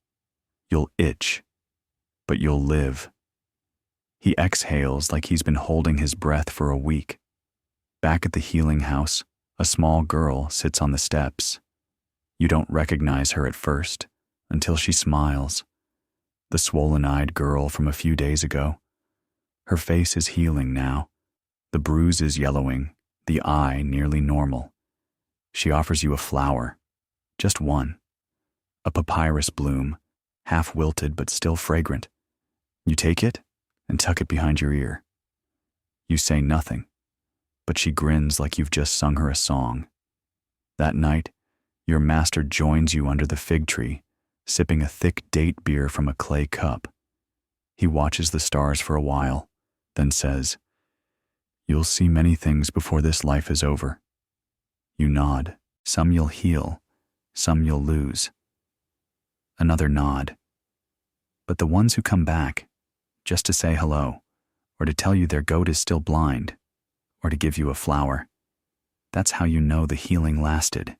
You'll itch. But you'll live." He exhales like he's been holding his breath for a week. Back at the healing house, a small girl sits on the steps. You don't recognize her at first, until she smiles. The swollen-eyed girl from a few days ago. Her face is healing now. The bruise is yellowing, the eye nearly normal. She offers you a flower, just one. A papyrus bloom, half wilted but still fragrant. You take it and tuck it behind your ear. You say nothing, but she grins like you've just sung her a song. That night, your master joins you under the fig tree, sipping a thick date beer from a clay cup. He watches the stars for a while, then says, "You'll see many things before this life is over." You nod. Some you'll heal, some you'll lose. Another nod. But the ones who come back, just to say hello, or to tell you their goat is still blind, or to give you a flower, that's how you know the healing lasted.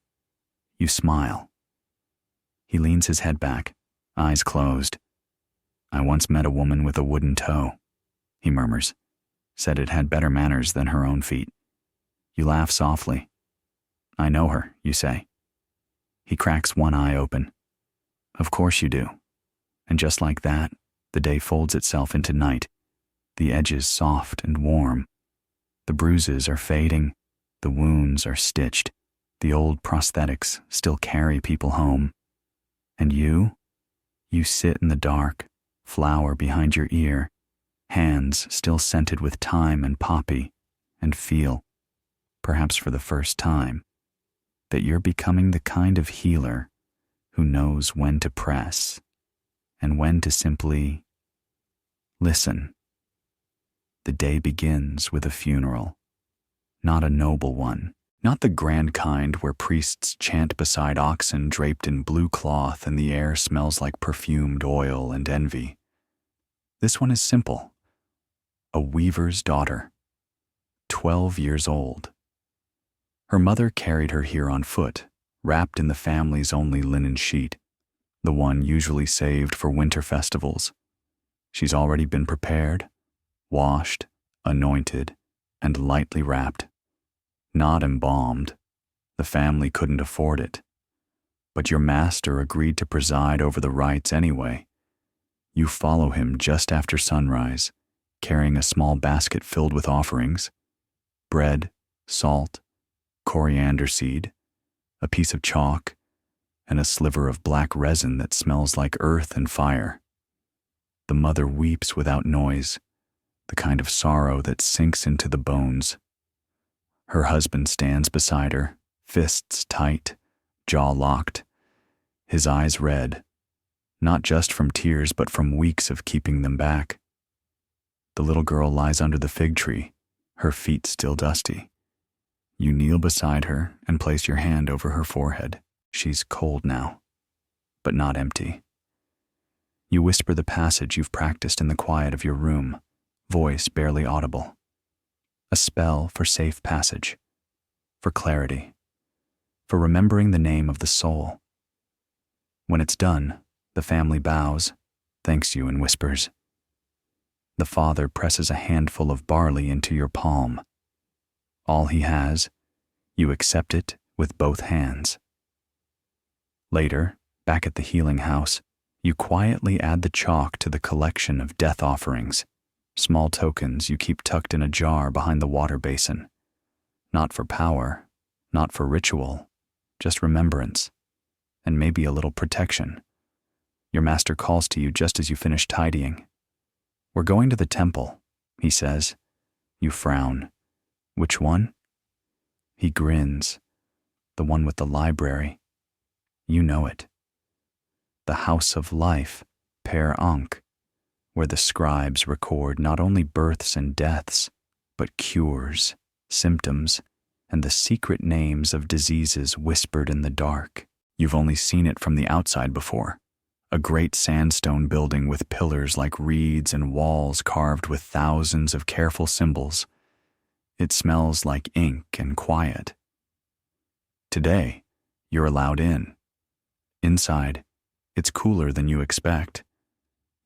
You smile. He leans his head back, eyes closed. "I once met a woman with a wooden toe," he murmurs. "Said it had better manners than her own feet." You laugh softly. "I know her," you say. He cracks one eye open. "Of course you do." And just like that, the day folds itself into night, the edges soft and warm. The bruises are fading, the wounds are stitched, the old prosthetics still carry people home. And you sit in the dark, flower behind your ear, hands still scented with thyme and poppy, and feel, perhaps for the first time, that you're becoming the kind of healer who knows when to press and when to simply listen. The day begins with a funeral, not a noble one, not the grand kind where priests chant beside oxen draped in blue cloth and the air smells like perfumed oil and envy. This one is simple. A weaver's daughter, 12 years old. Her mother carried her here on foot, wrapped in the family's only linen sheet, the one usually saved for winter festivals. She's already been prepared, washed, anointed, and lightly wrapped. Not embalmed. The family couldn't afford it. But your master agreed to preside over the rites anyway. You follow him just after sunrise, carrying a small basket filled with offerings: bread, salt, coriander seed, a piece of chalk, and a sliver of black resin that smells like earth and fire. The mother weeps without noise, the kind of sorrow that sinks into the bones. Her husband stands beside her, fists tight, jaw locked, his eyes red, not just from tears but from weeks of keeping them back. The little girl lies under the fig tree, her feet still dusty. You kneel beside her and place your hand over her forehead. She's cold now, but not empty. You whisper the passage you've practiced in the quiet of your room, voice barely audible. A spell for safe passage, for clarity, for remembering the name of the soul. When it's done, the family bows, thanks you, and whispers. The father presses a handful of barley into your palm. All he has, you accept it with both hands. Later, back at the healing house, you quietly add the chalk to the collection of death offerings, small tokens you keep tucked in a jar behind the water basin. Not for power, not for ritual, just remembrance, and maybe a little protection. Your master calls to you just as you finish tidying. "We're going to the temple," he says. You frown. "Which one?" He grins. "The one with the library." You know it. The House of Life, Per Ankh, where the scribes record not only births and deaths, but cures, symptoms, and the secret names of diseases whispered in the dark. You've only seen it from the outside before. A great sandstone building with pillars like reeds and walls carved with thousands of careful symbols. It smells like ink and quiet. Today, you're allowed in. Inside, it's cooler than you expect.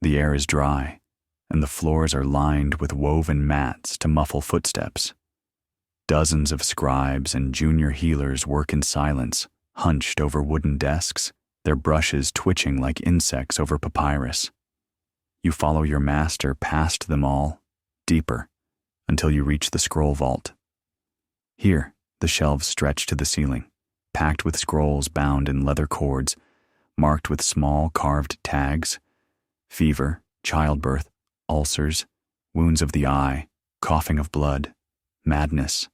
The air is dry, and the floors are lined with woven mats to muffle footsteps. Dozens of scribes and junior healers work in silence, hunched over wooden desks, their brushes twitching like insects over papyrus. You follow your master past them all, deeper, until you reach the scroll vault. Here, the shelves stretch to the ceiling, packed with scrolls bound in leather cords, marked with small carved tags: fever, childbirth, ulcers, wounds of the eye, coughing of blood, madness.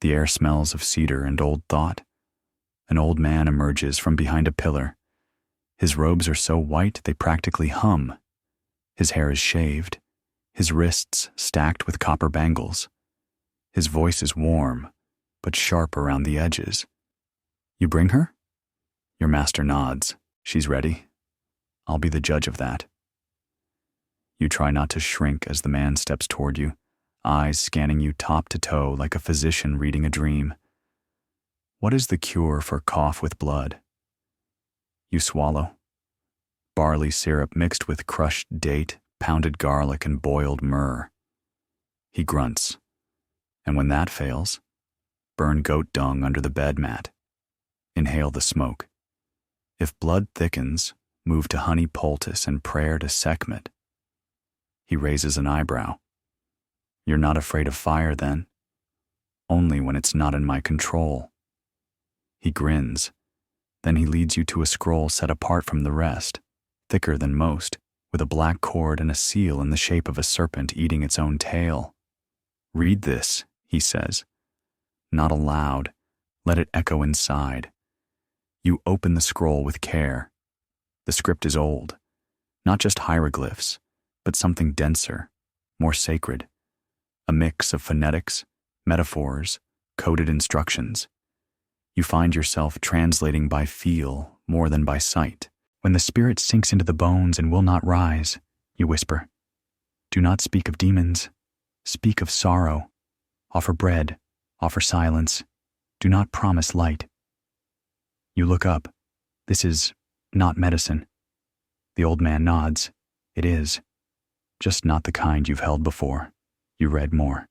The air smells of cedar and old thought. An old man emerges from behind a pillar. His robes are so white they practically hum. His hair is shaved, his wrists stacked with copper bangles. His voice is warm, but sharp around the edges. "You bring her?" Your master nods. "She's ready. I'll be the judge of that." You try not to shrink as the man steps toward you, eyes scanning you top to toe like a physician reading a dream. "What is the cure for cough with blood?" You swallow. Barley syrup mixed with crushed date, pounded garlic, and boiled myrrh. He grunts. "And when that fails, burn goat dung under the bed mat. Inhale the smoke. If blood thickens, move to honey poultice and prayer to Sekhmet." He raises an eyebrow. "You're not afraid of fire, then?" "Only when it's not in my control." He grins. Then he leads you to a scroll set apart from the rest, thicker than most, with a black cord and a seal in the shape of a serpent eating its own tail. "Read this," he says. Not aloud. Let it echo inside. You open the scroll with care. The script is old, not just hieroglyphs, but something denser, more sacred. A mix of phonetics, metaphors, coded instructions. You find yourself translating by feel more than by sight. "When the spirit sinks into the bones and will not rise," you whisper, "do not speak of demons. Speak of sorrow. Offer bread. Offer silence. Do not promise light." You look up. "This is not medicine." The old man nods. "It is." just not the kind you've held before. You read more.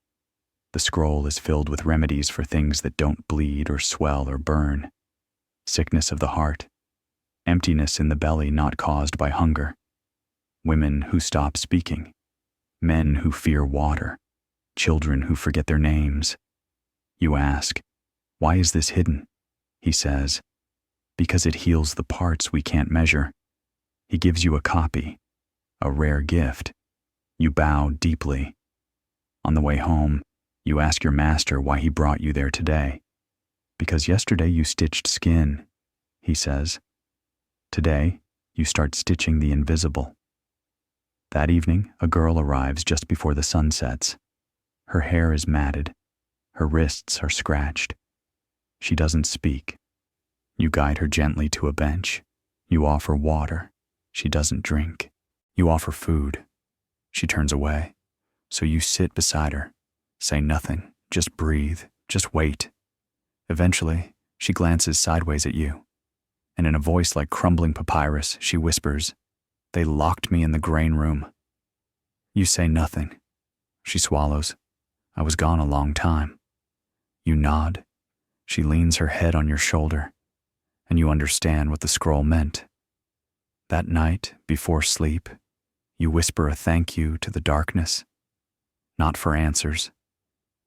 The scroll is filled with remedies for things that don't bleed or swell or burn. Sickness of the heart, emptiness in the belly not caused by hunger, women who stop speaking, men who fear water, children who forget their names. You ask, why is this hidden? He says, because it heals the parts we can't measure. He gives you a copy, a rare gift. You bow deeply. On the way home, you ask your master why he brought you there today. Because yesterday you stitched skin, he says. Today, you start stitching the invisible. That evening, a girl arrives just before the sun sets. Her hair is matted. Her wrists are scratched. She doesn't speak. You guide her gently to a bench. You offer water. She doesn't drink. You offer food. She turns away. So you sit beside her. Say nothing. Just breathe. Just wait. Eventually, she glances sideways at you, and in a voice like crumbling papyrus, she whispers, "They locked me in the grain room." You say nothing. She swallows. "I was gone a long time." You nod. She leans her head on your shoulder, and you understand what the scroll meant. That night, before sleep, you whisper a thank you to the darkness, not for answers,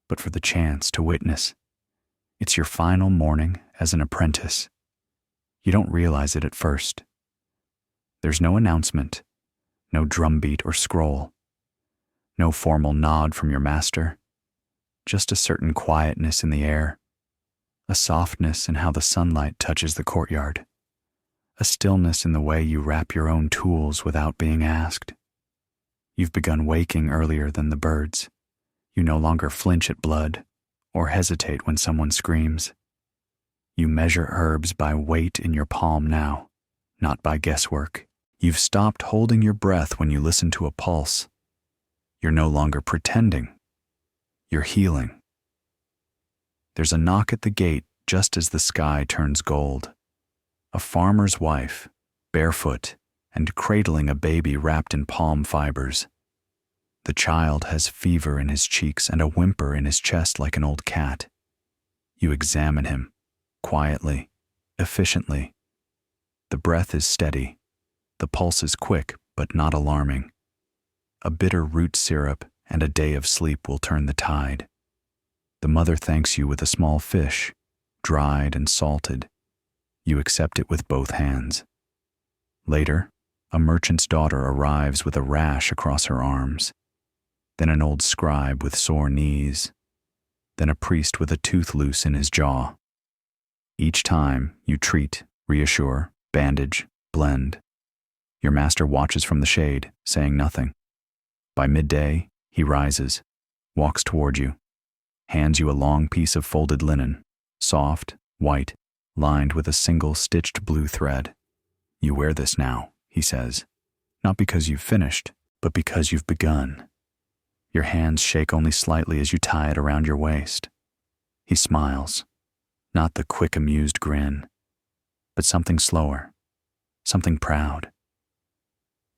but for the chance to witness. It's your final morning as an apprentice. You don't realize it at first. There's no announcement, no drumbeat or scroll, no formal nod from your master, just a certain quietness in the air, a softness in how the sunlight touches the courtyard, a stillness in the way you wrap your own tools without being asked. You've begun waking earlier than the birds. You no longer flinch at blood or hesitate when someone screams. You measure herbs by weight in your palm now, not by guesswork. You've stopped holding your breath when you listen to a pulse. You're no longer pretending. You're healing. There's a knock at the gate just as the sky turns gold. A farmer's wife, barefoot and cradling a baby wrapped in palm fibers. The child has fever in his cheeks and a whimper in his chest like an old cat. You examine him, quietly, efficiently. The breath is steady. The pulse is quick, but not alarming. A bitter root syrup and a day of sleep will turn the tide. The mother thanks you with a small fish, dried and salted. You accept it with both hands. Later, a merchant's daughter arrives with a rash across her arms. Then an old scribe with sore knees. Then a priest with a tooth loose in his jaw. Each time, you treat, reassure, bandage, blend. Your master watches from the shade, saying nothing. By midday, he rises, walks toward you, hands you a long piece of folded linen, soft, white, lined with a single stitched blue thread. You wear this now, he says, not because you've finished, but because you've begun. Your hands shake only slightly as you tie it around your waist. He smiles, not the quick, amused grin, but something slower, something proud.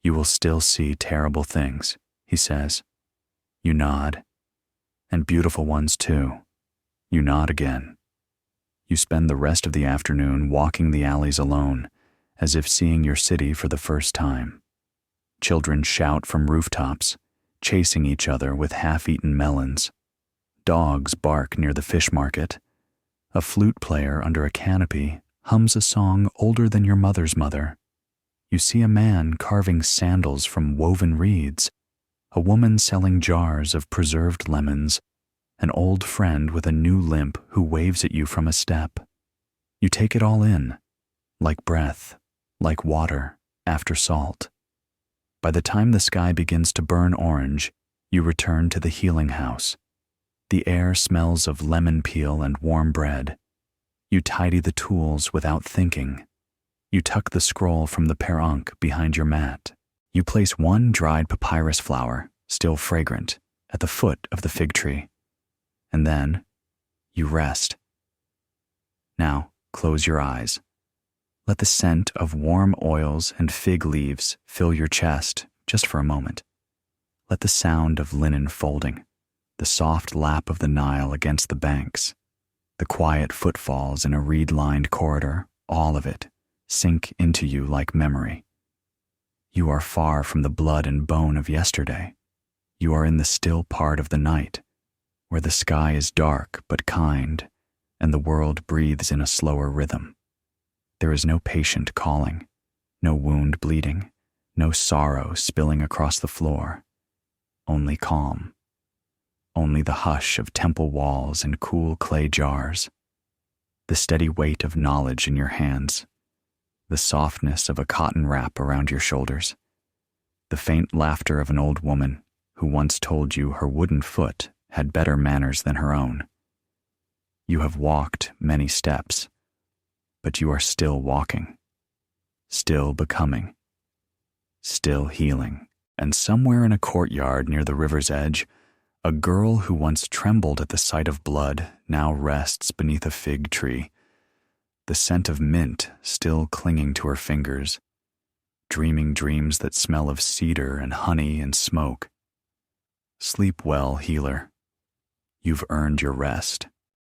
You will still see terrible things, he says. You nod. And beautiful ones too. You nod again. You spend the rest of the afternoon walking the alleys alone, as if seeing your city for the first time. Children shout from rooftops, chasing each other with half-eaten melons. Dogs bark near the fish market. A flute player under a canopy hums a song older than your mother's mother. You see a man carving sandals from woven reeds, a woman selling jars of preserved lemons, an old friend with a new limp who waves at you from a step. You take it all in, like breath, like water after salt. By the time the sky begins to burn orange, you return to the healing house. The air smells of lemon peel and warm bread. You tidy the tools without thinking. You tuck the scroll from the Per behind your mat. You place one dried papyrus flower, still fragrant, at the foot of the fig tree. And then, you rest. Now, close your eyes. Let the scent of warm oils and fig leaves fill your chest just for a moment. Let the sound of linen folding, the soft lap of the Nile against the banks, the quiet footfalls in a reed-lined corridor, all of it, sink into you like memory. You are far from the blood and bone of yesterday. You are in the still part of the night, where the sky is dark but kind, and the world breathes in a slower rhythm. There is no patient calling, no wound bleeding, no sorrow spilling across the floor. Only calm. Only the hush of temple walls and cool clay jars. The steady weight of knowledge in your hands. The softness of a cotton wrap around your shoulders. The faint laughter of an old woman who once told you her wooden foot had better manners than her own. You have walked many steps, but you are still walking, still becoming, still healing. And somewhere in a courtyard near the river's edge, a girl who once trembled at the sight of blood now rests beneath a fig tree, the scent of mint still clinging to her fingers, dreaming dreams that smell of cedar and honey and smoke. Sleep well, healer. You've earned your rest.